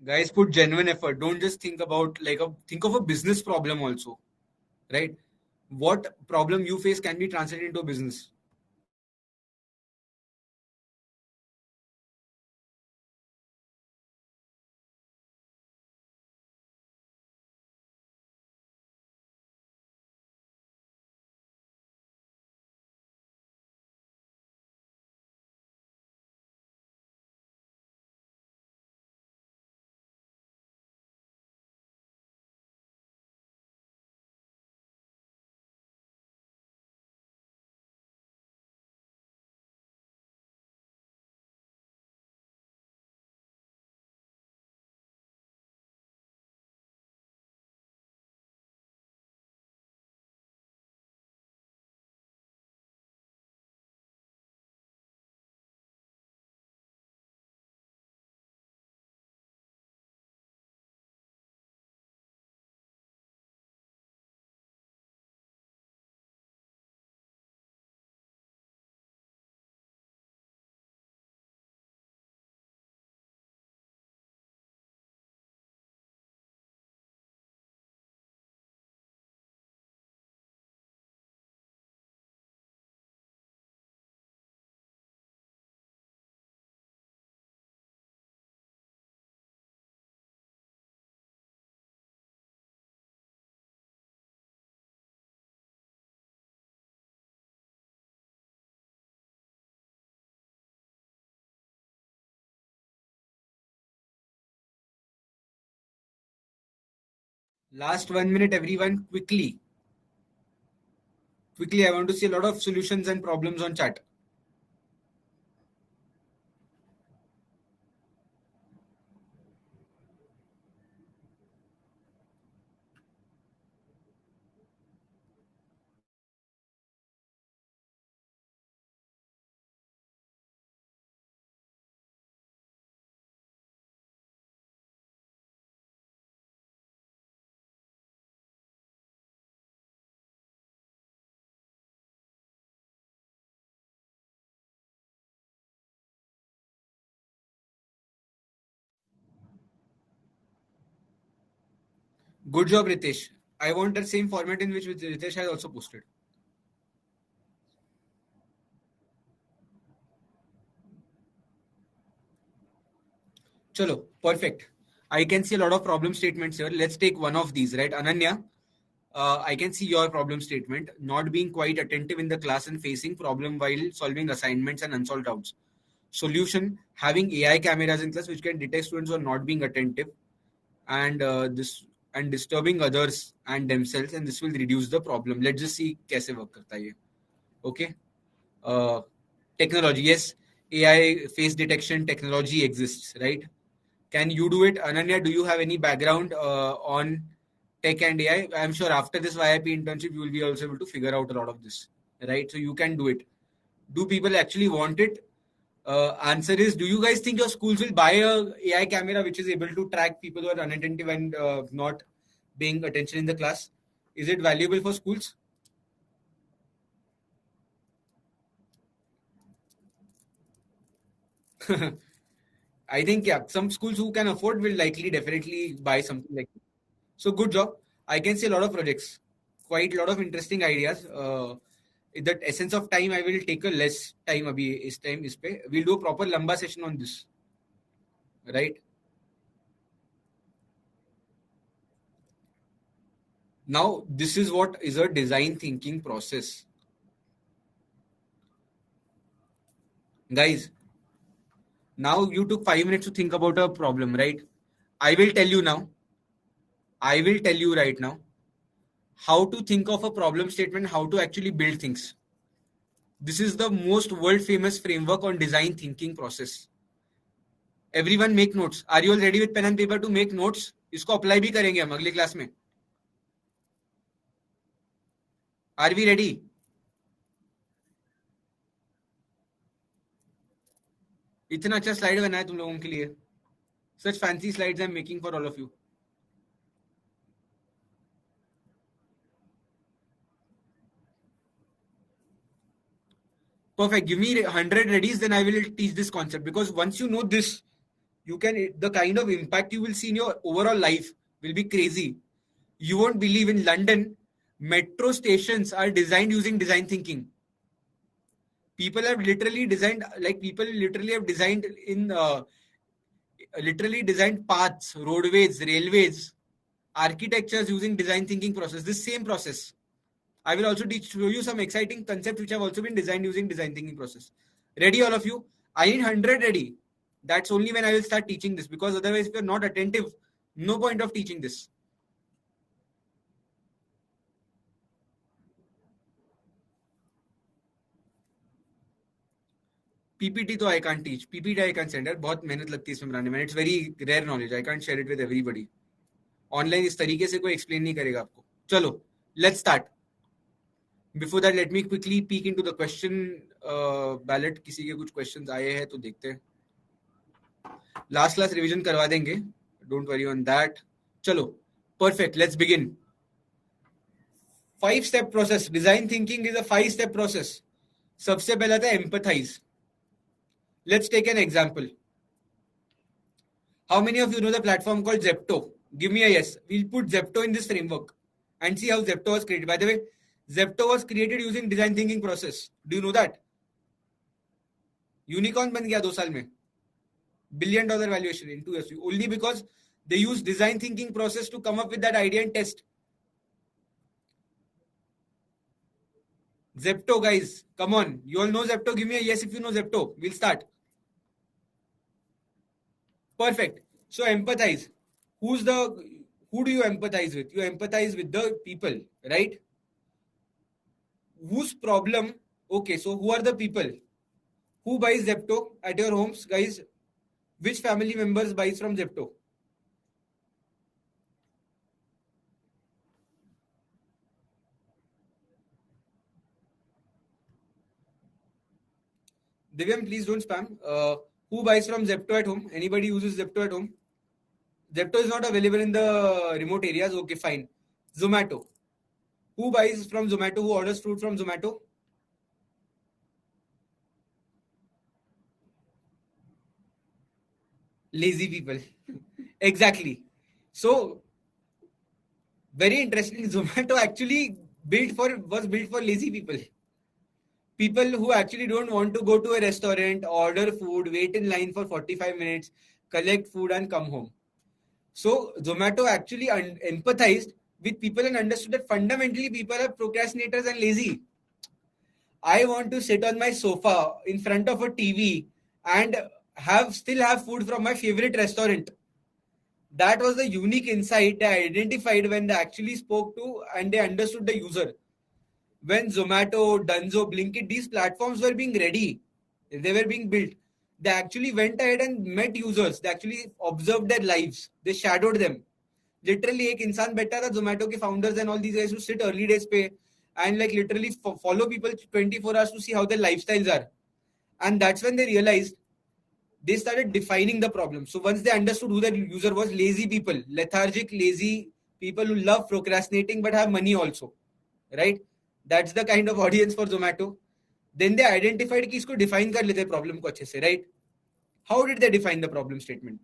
Speaker 1: guys put genuine effort don't just think about like a think of a business problem also right what problem you face can be translated into a business Last 1 minute, everyone, quickly. Quickly, I want to see a lot of solutions and problems on chat. Good job, Ritesh. I want the same format in which Ritesh has also posted. Chalo, perfect. I can see a lot of problem statements here. Let's take one of these, right? Ananya, I can see your problem statement. Not being quite attentive in the class and facing problem while solving assignments and unsolved doubts. Solution, having AI cameras in class which can detect students who are not being attentive and this and disturbing others and themselves, and this will reduce the problem. Let's just see कैसे work करता है ये. Okay. Uh, Technology, yes, AI face detection technology exists, right? Can you do it? Ananya, do you have any background on tech and AI? I'm sure after this YIP internship, you will be also able to figure out a lot of this, right? So you can do it. Do people actually want it? Answer is, do you guys think your schools will buy a AI camera which is able to track people who are unattentive and not paying attention in the class? Is it valuable for schools? I think, yeah, some schools who can afford will likely definitely buy something like that. So good job. I can see a lot of projects, quite a lot of interesting ideas. In the essence of time, I will take a less time अभी इस time इस पे. We'll do a proper lamba session on this, right? Now, this is what is a design thinking process. Guys, now you took 5 minutes to think about a problem, right? I will tell you now, I will tell you right now how to think of a problem statement, how to actually build things. This is the most world famous framework on design thinking process. Everyone make notes. Are you all ready with pen and paper to make notes? इसको apply भी करेंगे हम अगले class में. Are we ready? इतना अच्छा slide बनाया तुम लोगों के लिए. Such fancy slides I'm making for all of you. Perfect. Give me 100 readies, then I will teach this concept. Because once you know this, you can, the kind of impact you will see in your overall life will be crazy. You won't believe, in London, metro stations are designed using design thinking. People have literally designed, like people literally have designed in literally designed paths, roadways, railways, architectures using design thinking process. This same process. I will also show you some exciting concepts which have also been designed using design thinking process. Ready, all of you? I need 100 ready. That's only when I will start teaching this, because otherwise, if you're not attentive, no point of teaching this. PPT तो I can't teach. PPT I can send her. बहुत मेहनत लगती है इसमें बनाने में. It's very rare knowledge. I can't share it with everybody. Online इस तरीके से कोई explain नहीं करेगा आपको. चलो, let's start. Before that, let me quickly peek into the question ballot. किसी के कुछ questions आए हैं तो देखते हैं. Last class revision करवा देंगे. Don't worry on that. चलो, perfect. Let's begin. 5-step process. Design thinking is a 5-step process. सबसे पहला था empathize. Let's take an example. How many of you know the platform called Zepto? Give me a yes. We'll put Zepto in this framework and see how Zepto was created. By the way, Zepto was created using design thinking process. Do you know that? Unicorn बन गया 2 साल में. $1 billion valuation in 2 years. Only because they use design thinking process to come up with that idea and test. Zepto, guys, come on. You all know Zepto? Give me a yes if you know Zepto. We'll start. Perfect. So empathize. Who's the who do you empathize with? You empathize with the people, right? Whose problem? Okay, so who are the people? Who buys Zepto at your homes, guys? Which family members buys from Zepto? Divyam, please don't spam. Who buys from Zepto at home? Anybody uses Zepto at home? Zepto is not available in the remote areas. Okay, fine. Zomato. Who buys from Zomato? Who orders food from Zomato? Lazy people. Exactly. So very interesting. Zomato actually was built for lazy people. People who actually don't want to go to a restaurant, order food, wait in line for 45 minutes, collect food and come home. So Zomato actually empathized with people and understood that fundamentally people are procrastinators and lazy. I want to sit on my sofa in front of a TV and still have food from my favorite restaurant. That was the unique insight they identified when they actually spoke to and they understood the user. When Zomato, Dunzo, Blinkit, these platforms were being ready, they were being built. They actually went ahead and met users. They actually observed their lives. They shadowed them. Literally, एक इंसान बैठा था Zomato के founders and all these guys who sit early days पे and like literally follow people 24 hours to see how their lifestyles are. And that's when they realized they started defining the problem. So once they understood who that user was, lazy people, lethargic, lazy people who love procrastinating but have money also, right? That's the kind of audience for Zomato. Then they identified कि इसको define कर लेते problem को अच्छे से, right? How did they define the problem statement?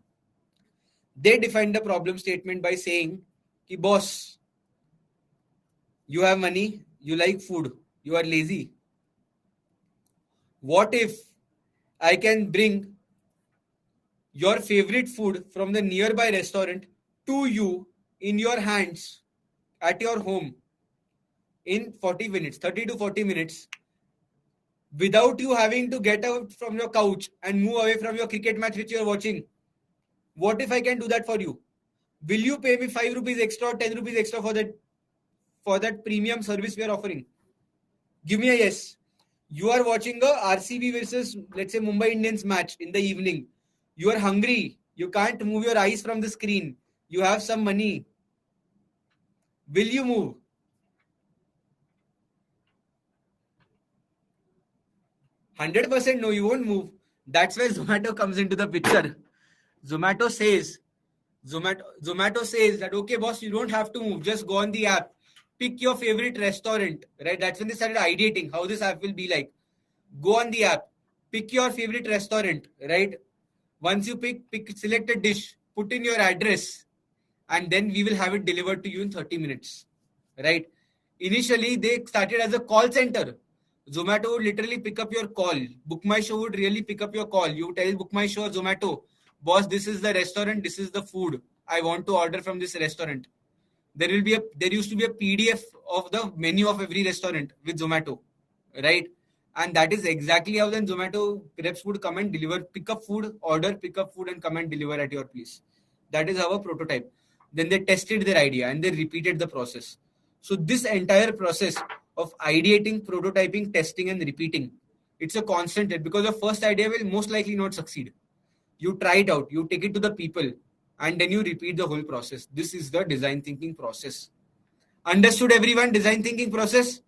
Speaker 1: They defined the problem statement by saying कि boss, you have money, you like food, you are lazy. What if I can bring your favorite food from the nearby restaurant to you in your hands at your home in 40 minutes, 30 to 40 minutes, without you having to get out from your couch and move away from your cricket match which you are watching? What if I can do that for you? Will you pay me 5 rupees extra or 10 rupees extra for that premium service we are offering? Give me a yes. You are watching a RCB versus, let's say, Mumbai Indians match in the evening. You are hungry. You can't move your eyes from the screen. You have some money. Will you move? 100% no, you won't move. That's where Zomato comes into the picture. Zomato says that, okay, boss, you don't have to move. Just go on the app. Pick your favorite restaurant, right? That's when they started ideating how this app will be like. Go on the app. Pick your favorite restaurant, right? Once you select a dish, put in your address, and then we will have it delivered to you in 30 minutes, right? Initially, they started as a call center. Zomato would literally pick up your call. Book My Show would really pick up your call. You tell Book My Show or Zomato, boss, this is the restaurant, this is the food. I want to order from this restaurant. There used to be a PDF of the menu of every restaurant with Zomato, right? And that is exactly how then Zomato reps would come and deliver, pick up food, order, pick up food, and come and deliver at your place. That is how a prototype. Then they tested their idea and they repeated the process. So this entire process of ideating, prototyping, testing, and repeating, it's a constant because your first idea will most likely not succeed. You try it out, you take it to the people, and then you repeat the whole process. This is the design thinking process. Understood everyone? Design thinking process?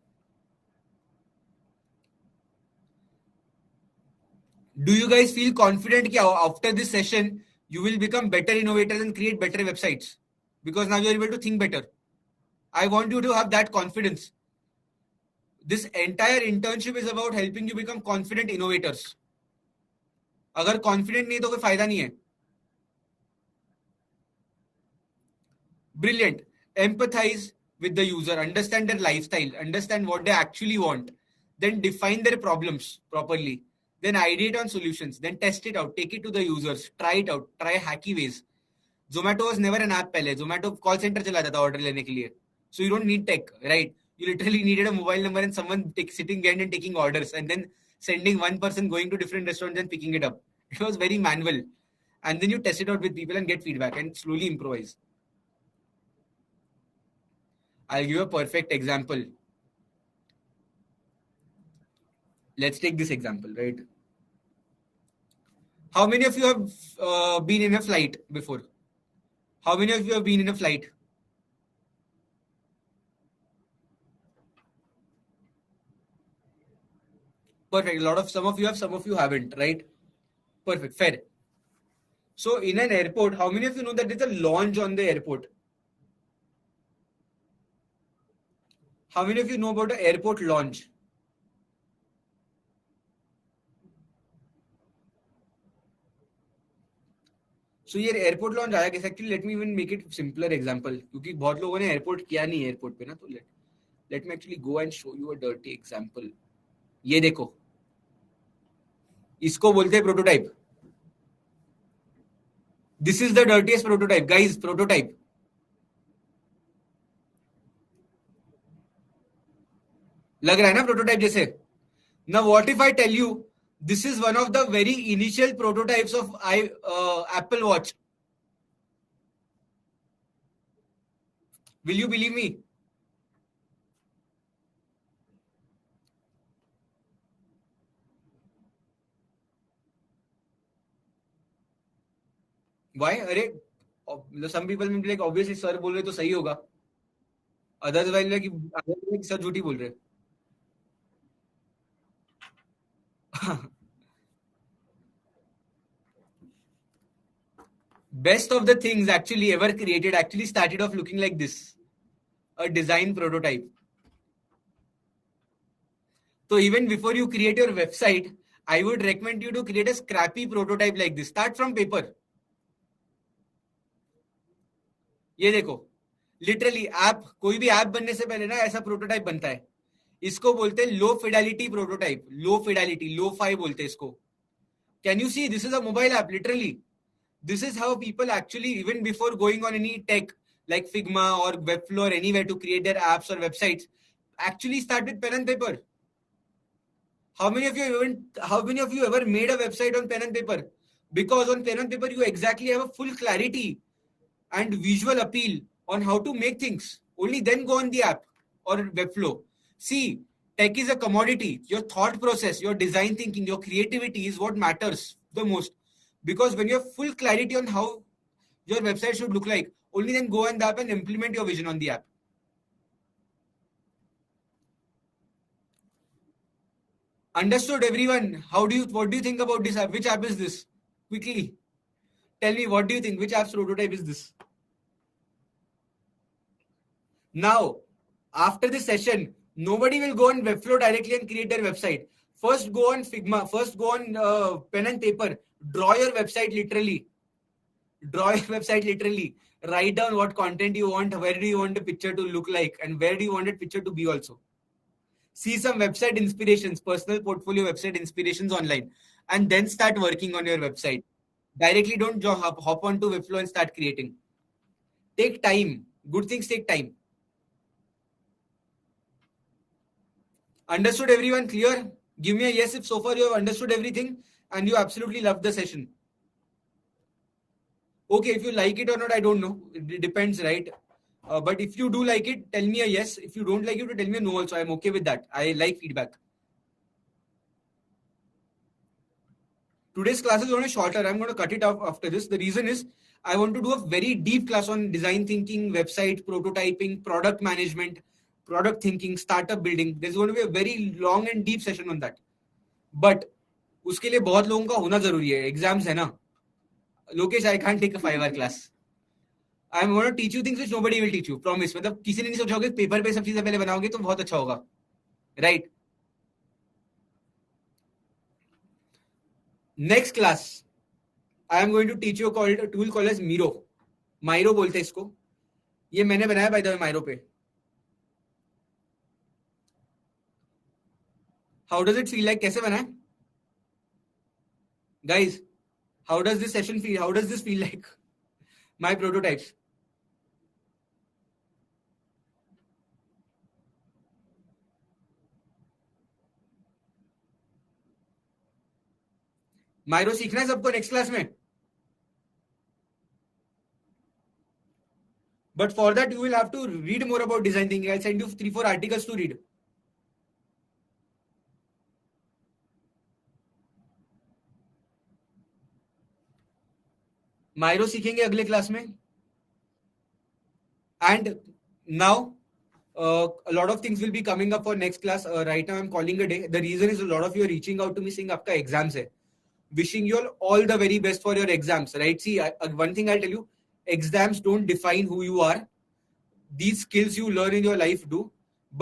Speaker 1: Do you guys feel confident that after this session, you will become better innovators and create better websites? Because now you're able to think better. I want you to have that confidence. This entire internship is about helping you become confident innovators. अगर confident नहीं तो कोई फायदा नहीं है. Brilliant. Empathize with the user, understand their lifestyle, understand what they actually want, then define their problems properly, then ideate on solutions, then test it out, take it to the users, try it out, try hacky ways. Zomato was never an app पहले. Zomato call center चलाता था order लेने के लिए. So you don't need tech, right? You literally needed a mobile number and someone sitting behind and taking orders and then sending one person going to different restaurants and picking it up. It was very manual. And then you test it out with people and get feedback and slowly improvise. I'll give you a perfect example. Let's take this example, right? How many of you have been in a flight before? How many of you have been in a flight? Perfect. Some of you have, some of you haven't, right? Perfect. Fair. So in an airport, how many of you know that there's a launch on the airport? How many of you know about the airport launch? So ये airport launch आया कैसे? Actually let me even make it simpler example, क्योंकि बहुत लोगों ने airport किया नहीं airport पे ना, तो let me actually go and show you a dirty example. ये देखो, इसको बोलते हैं prototype. This is the dirtiest prototype guys, prototype. लग रहा है ना प्रोटोटाइप जैसे? Now what if I tell you this is one of the very initial prototypes of Apple Watch. Will you believe me? Why? अरे some people will be like, obviously sir बोल रहे तो सही होगा. अदरवाइज like सर झूठी बोल रहे. Best of the things actually ever created actually started off looking like this, a design prototype. So even before you create your website, I would recommend you to create a scrappy prototype like this. Start from paper. ये देखो, literally app, कोई भी app बनने से पहले ना ऐसा prototype बनता है. इसको बोलते हैं low fidelity prototype. Low fidelity, low fi बोलते हैं इसको. Can you see, this is a mobile app literally. This is how people actually, even before going on any tech like Figma or Webflow or anywhere to create their apps or websites, actually start with pen and paper. How many of you ever made a website on pen and paper? Because on pen and paper you exactly have a full clarity and visual appeal on how to make things. Only then go on the app or Webflow. See, tech is a commodity. Your thought process, your design thinking, your creativity is what matters the most. Because when you have full clarity on how your website should look like, only then go on the app and implement your vision on the app. Understood, everyone? What do you think about this app? Which app is this? Quickly, tell me, what do you think? Which app's prototype is this? Now, after this session, nobody will go on Webflow directly and create their website. First go on Figma, first go on pen and paper, draw your website literally. Write down what content you want, where do you want the picture to look like, and where do you want that picture to be also. See some website inspirations, personal portfolio website inspirations online, and then start working on your website. Directly don't hop onto Webflow and start creating. Take time. Good things take time. Understood, everyone? Clear? Give me a yes if so far you have understood everything and you absolutely loved the session. Okay, if you like it or not, I don't know. It depends, right? But if you do like it, tell me a yes. If you don't like it, tell me a no also. I'm okay with that. I like feedback. Today's class is only shorter. I'm going to cut it off after this. The reason is I want to do a very deep class on design thinking, website, prototyping, product management, product thinking, startup building. There's going to be a very long and deep session on that. But उसके लिए बहुत लोगों का होना जरूरी है. Exams है ना. Lokesh, I can't take a 5-hour class. I'm going to teach you things which nobody will teach you. Promise. मतलब किसी ने नहीं सोचा होगा पेपर पे सब चीजें पहले बनाओगे तो बहुत अच्छा होगा. Right? Next class, I am going to teach you a tool called as Miro. Miro बोलते हैं इसको. ये मैंने बनाया by the way Miro पे. How does it feel like? कैसे बनाया? Guys, how does this session feel? How does this feel like? My prototypes. माइरो सीखना है सबको नेक्स्ट क्लास में. But for that, you will have to read more about design thinking. I'll send you 3-4 articles to read. माइरो सीखेंगे अगले class में. And now, a lot of things will be coming up for next class. Right now, I'm calling a day. The reason is a lot of you are reaching out to me saying, "Aapka exams hai." Wishing you all the very best for your exams. Right? See, one thing I'll tell you: exams don't define who you are. These skills you learn in your life do,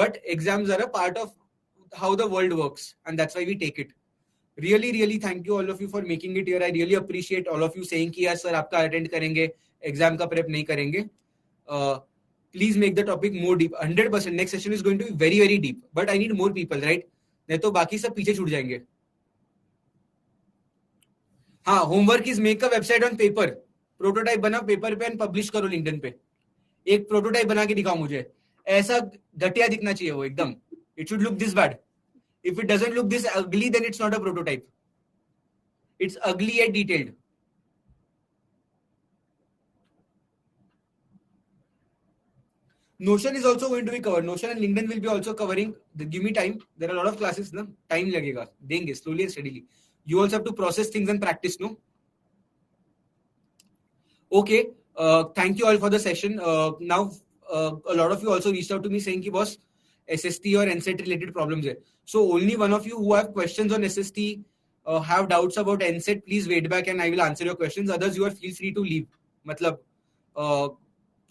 Speaker 1: but exams are a part of how the world works, and that's why we take it. Really, really thank you all of you for making it here. I really appreciate all of you saying कि यार sir आपका attend करेंगे, exam का prep नहीं करेंगे. Please make the topic more deep. 100%. Next session is going to be very, very deep. But I need more people, right? नहीं तो बाकी सब पीछे छूट जाएंगे. हाँ, homework is make a website on paper. Prototype बनाओ पेपर पे and publish करो LinkedIn पे. एक प्रोटोटाइप बना के दिखाओ मुझे. ऐसा घटिया दिखना चाहिए वो एकदम. It should look this bad. If it doesn't look this ugly, then it's not a prototype. It's ugly yet detailed. Notion is also going to be covered. Notion and LinkedIn will be also covering. Give me time. There are a lot of classes. No? Time लगेगा. देंगे slowly and steadily. You also have to process things and practice. No. Okay. Thank you all for the session. Now, a lot of you also reached out to me saying कि boss SST or NSET related problems है. So only one of you who have questions on SST, have doubts about NSET, please wait back and I will answer your questions. Others, you are feel free to leave. मतलब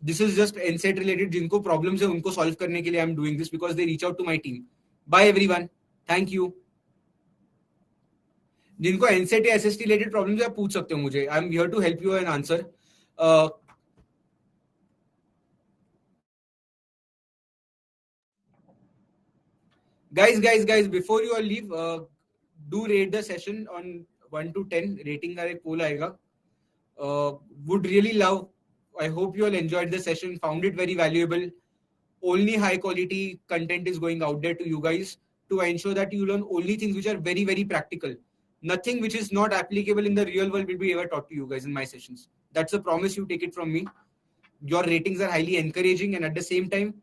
Speaker 1: this is just NSET related. जिनको problems है उनको solve करने के लिए I'm doing this because they reach out to my team. Bye everyone. Thank you. जिनको NSET या SST related problems है आप पूछ सकते हो मुझे. I'm here to help you and answer. Guys, before you all leave, do rate the session on 1 to 10. Rating का एक poll आएगा. Would really love. I hope you all enjoyed the session, found it very valuable. Only high quality content is going out there to you guys to ensure that you learn only things which are very, very practical. Nothing which is not applicable in the real world will be ever taught to you guys in my sessions. That's a promise, you take it from me. Your ratings are highly encouraging, and at the same time,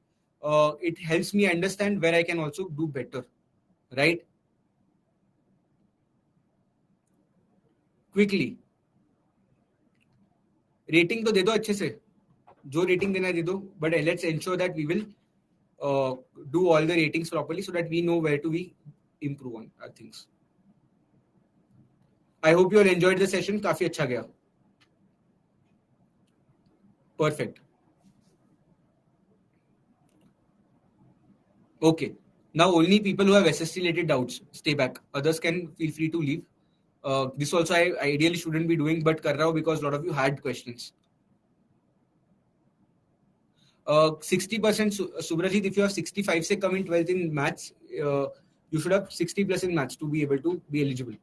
Speaker 1: it helps me understand where I can also do better. Right? Quickly. Rating तो दे दो अच्छे से. जो rating देना है दे दो. But let's ensure that we will do all the ratings properly so that we know where to we improve on our things. I hope you all enjoyed the session. काफी अच्छा गया. Perfect. Okay. Now only people who have SST related doubts stay back. Others can feel free to leave. This also I ideally shouldn't be doing, but कर रहा हूँ because a lot of you had questions. 60%, Subrajit, if you have 65 say come in 12th in maths, you should have 60 plus in maths to be able to be eligible.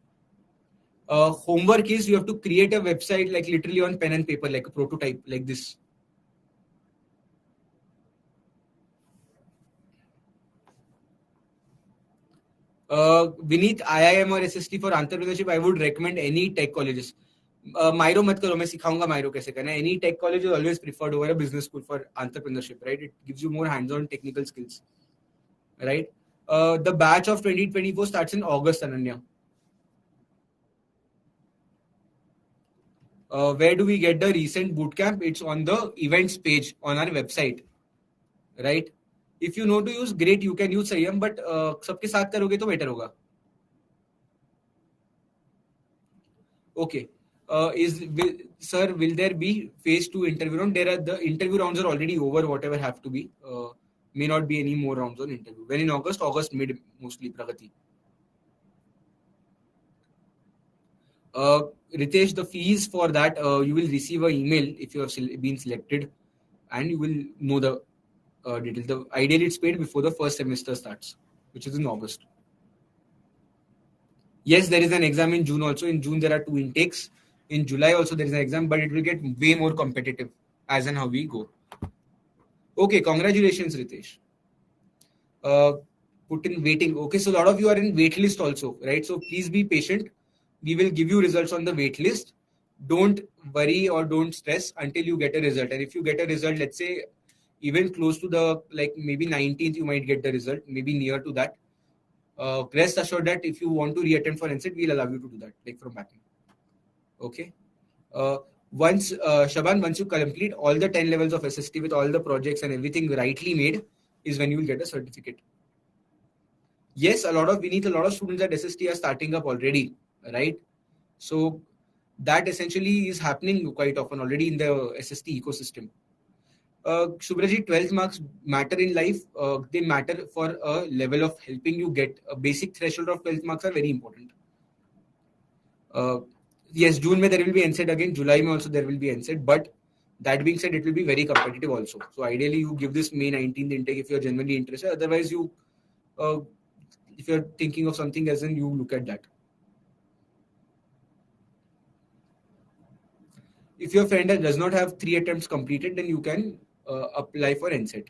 Speaker 1: Homework is you have to create a website like literally on pen and paper, like a prototype like this. Vineet, IIM or SST for entrepreneurship, I would recommend any tech colleges. Myro मत करो, मैं सिखाऊंगा Myro कैसे करना है. Any tech college is always preferred over a business school for entrepreneurship, right? It gives you more hands-on technical skills, right? The batch of 2024 starts in August, Ananya. Where do we get the recent bootcamp? It's on the events page on our website, right? If you know to use, great, you can use Sayyam, but सबके साथ करोगे तो better होगा. Okay. Sir, will there be phase 2 interview round? The interview rounds are already over, whatever have to be. May not be any more rounds on interview. When in August mid mostly, Pragati. Ritesh, the fees for that, you will receive an email if you have been selected and you will know the details. Ideally, it's paid before the first semester starts, which is in August. Yes, there is an exam in June also. In June, there are 2 intakes. In July also, there is an exam, but it will get way more competitive as and how we go. Okay, congratulations, Ritesh. Put in waiting. Okay, so a lot of you are in wait list also, right? So please be patient. We will give you results on the wait list. don't worry or don't stress until you get a result. And if you get a result, let's say even close to the like maybe 19th, you might get the result, maybe near to that. Rest assured that if you want to reattempt for NCET, we'll allow you to do that, like from back end. Okay. Uh, Shaban, once you complete all the 10 levels of SST with all the projects and everything rightly made, is when you will get a certificate. Yes, we need a lot of students at SST are starting up already, right? So that essentially is happening quite often already in the SST ecosystem. Subraji, 12th marks matter in life. They matter for a level of helping you get a basic threshold of 12th marks are very important. Yes, June May there will be NCET again. July May also there will be NCET. But that being said, it will be very competitive also. So ideally, you give this May 19th intake if you're genuinely interested. Otherwise, if you're thinking of something else, then you look at that. If your friend does not have 3 attempts completed, then you can apply for NCET.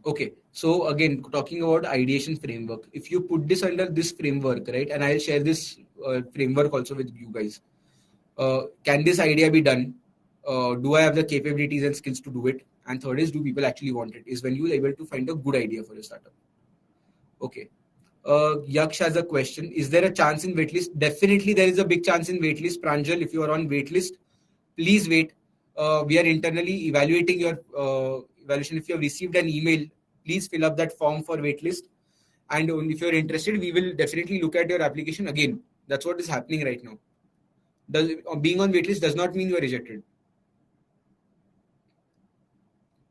Speaker 1: Okay, so again, talking about ideation framework, if you put this under this framework, right, and I'll share this framework also with you guys. Can this idea be done? Do I have the capabilities and skills to do it? And third is, do people actually want it? Is when you're able to find a good idea for a startup. Okay. Yaksh has a question. Is there a chance in waitlist? Definitely, there is a big chance in waitlist. Pranjal, if you are on waitlist, please wait. We are internally evaluating your evaluation. If you have received an email, please fill up that form for waitlist. And if you're interested, we will definitely look at your application again. That's what is happening right now. Being on waitlist does not mean you are rejected.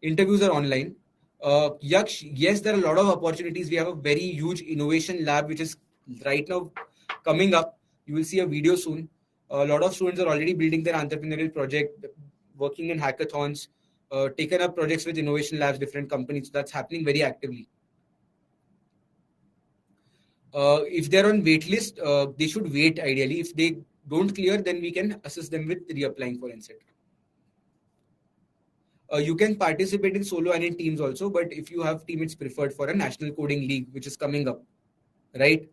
Speaker 1: Interviews are online. Yaksh, yes, there are a lot of opportunities. We have a very huge innovation lab which is right now coming up. You will see a video soon. A lot of students are already building their entrepreneurial project, working in hackathons, taken up projects with innovation labs, different companies. So that's happening very actively. If they're on waitlist, they should wait ideally. If they don't clear, then we can assist them with reapplying for NCET. You can participate in solo and in teams also, but if you have team, it's preferred for a national coding league, which is coming up, right?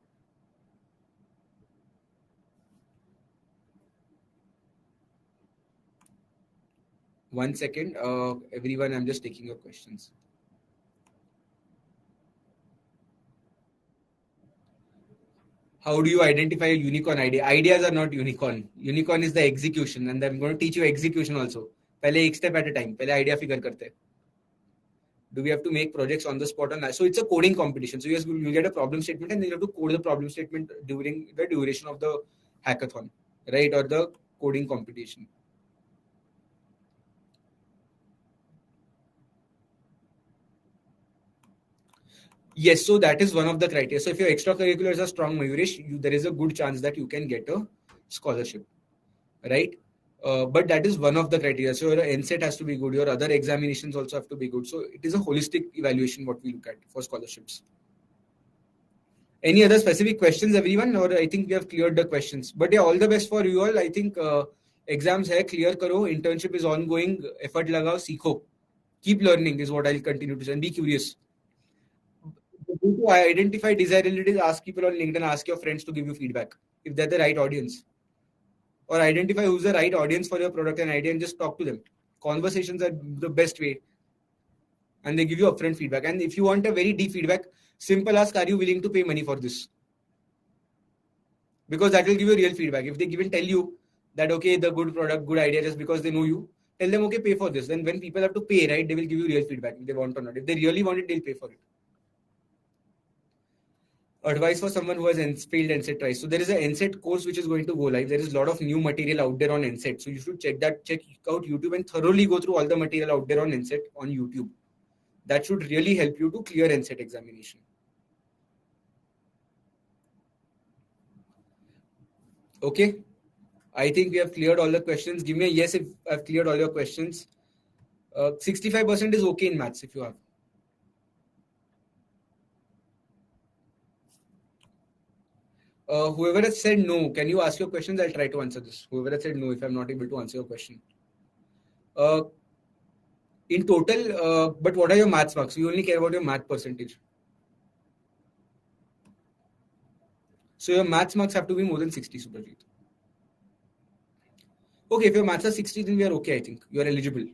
Speaker 1: One second, everyone, I'm just taking your questions. How do you identify a unicorn idea? Ideas are not unicorn. Unicorn is the execution, and I'm going to teach you execution also. पहले एक step at a time. पहले idea figure करते हैं. Do we have to make projects on the spot? So it's a coding competition. So you get a problem statement, and then you have to code the problem statement during the duration of the hackathon, right? Or the coding competition. Yes, so that is one of the criteria. So if your extracurriculars are strong, Mayuresh, there is a good chance that you can get a scholarship, right? But that is one of the criteria. So your NCET has to be good. Your other examinations also have to be good. So it is a holistic evaluation what we look at for scholarships. Any other specific questions, everyone? Or I think we have cleared the questions. But yeah, all the best for you all. I think exams hai, clear karo. Internship is ongoing. Effort lagao, seekho. Keep learning is what I'll continue to say. And be curious. To identify desirabilities, ask people on LinkedIn, ask your friends to give you feedback if they're the right audience. Or identify who's the right audience for your product and idea and just talk to them. Conversations are the best way. And they give you upfront feedback. And if you want a very deep feedback, simple ask, are you willing to pay money for this? Because that will give you real feedback. If they even tell you that, okay, the good product, good idea, just because they know you, tell them, okay, pay for this. Then when people have to pay, right, they will give you real feedback if they want or not. If they really want it, they'll pay for it. Advice for someone who has failed NCET twice. So there is an NCET course which is going to go live. There is a lot of new material out there on NCET. So you should check out YouTube and thoroughly go through all the material out there on NCET on YouTube. That should really help you to clear NCET examination. Okay. I think we have cleared all the questions. Give me a yes if I've cleared all your questions. 65% is okay in maths if you have. Whoever has said no, can you ask your questions? I'll try to answer this. Whoever has said no, if I'm not able to answer your question. In total, but what are your maths marks? You only care about your math percentage. So your maths marks have to be more than 60, Superjeet. Okay, if your maths are 60, then we are okay, I think. You are eligible.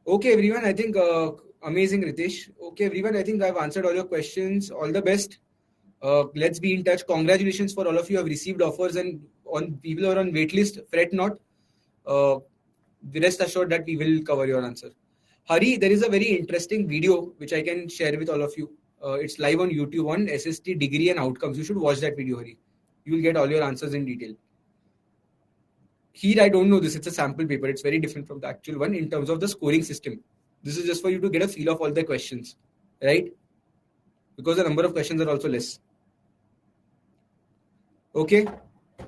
Speaker 1: Okay, everyone. I think amazing, Ritesh. Okay, everyone. I think I've answered all your questions. All the best. Let's be in touch. Congratulations for all of you who have received offers, and on people who are on waitlist, fret not. Uh, Rest assured that we will cover your answer. Hari, there is a very interesting video which I can share with all of you. It's live on YouTube on SST degree and outcomes. You should watch that video, Hari. You will get all your answers in detail. Here, I don't know this. It's a sample paper. It's very different from the actual one in terms of the scoring system. This is just for you to get a feel of all the questions, right? Because the number of questions are also less. Okay.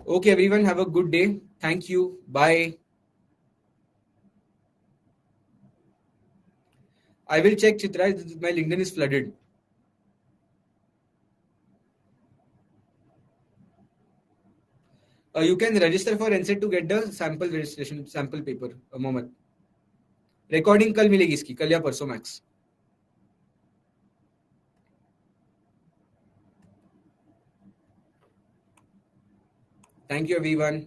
Speaker 1: Okay, everyone. Have a good day. Thank you. Bye. I will check, Chitra. My LinkedIn is flooded. You can register for NSET to get the sample registration, sample paper, Mohammed. Recording कल मिलेगी इसकी, कल या परसों max. Thank you, everyone.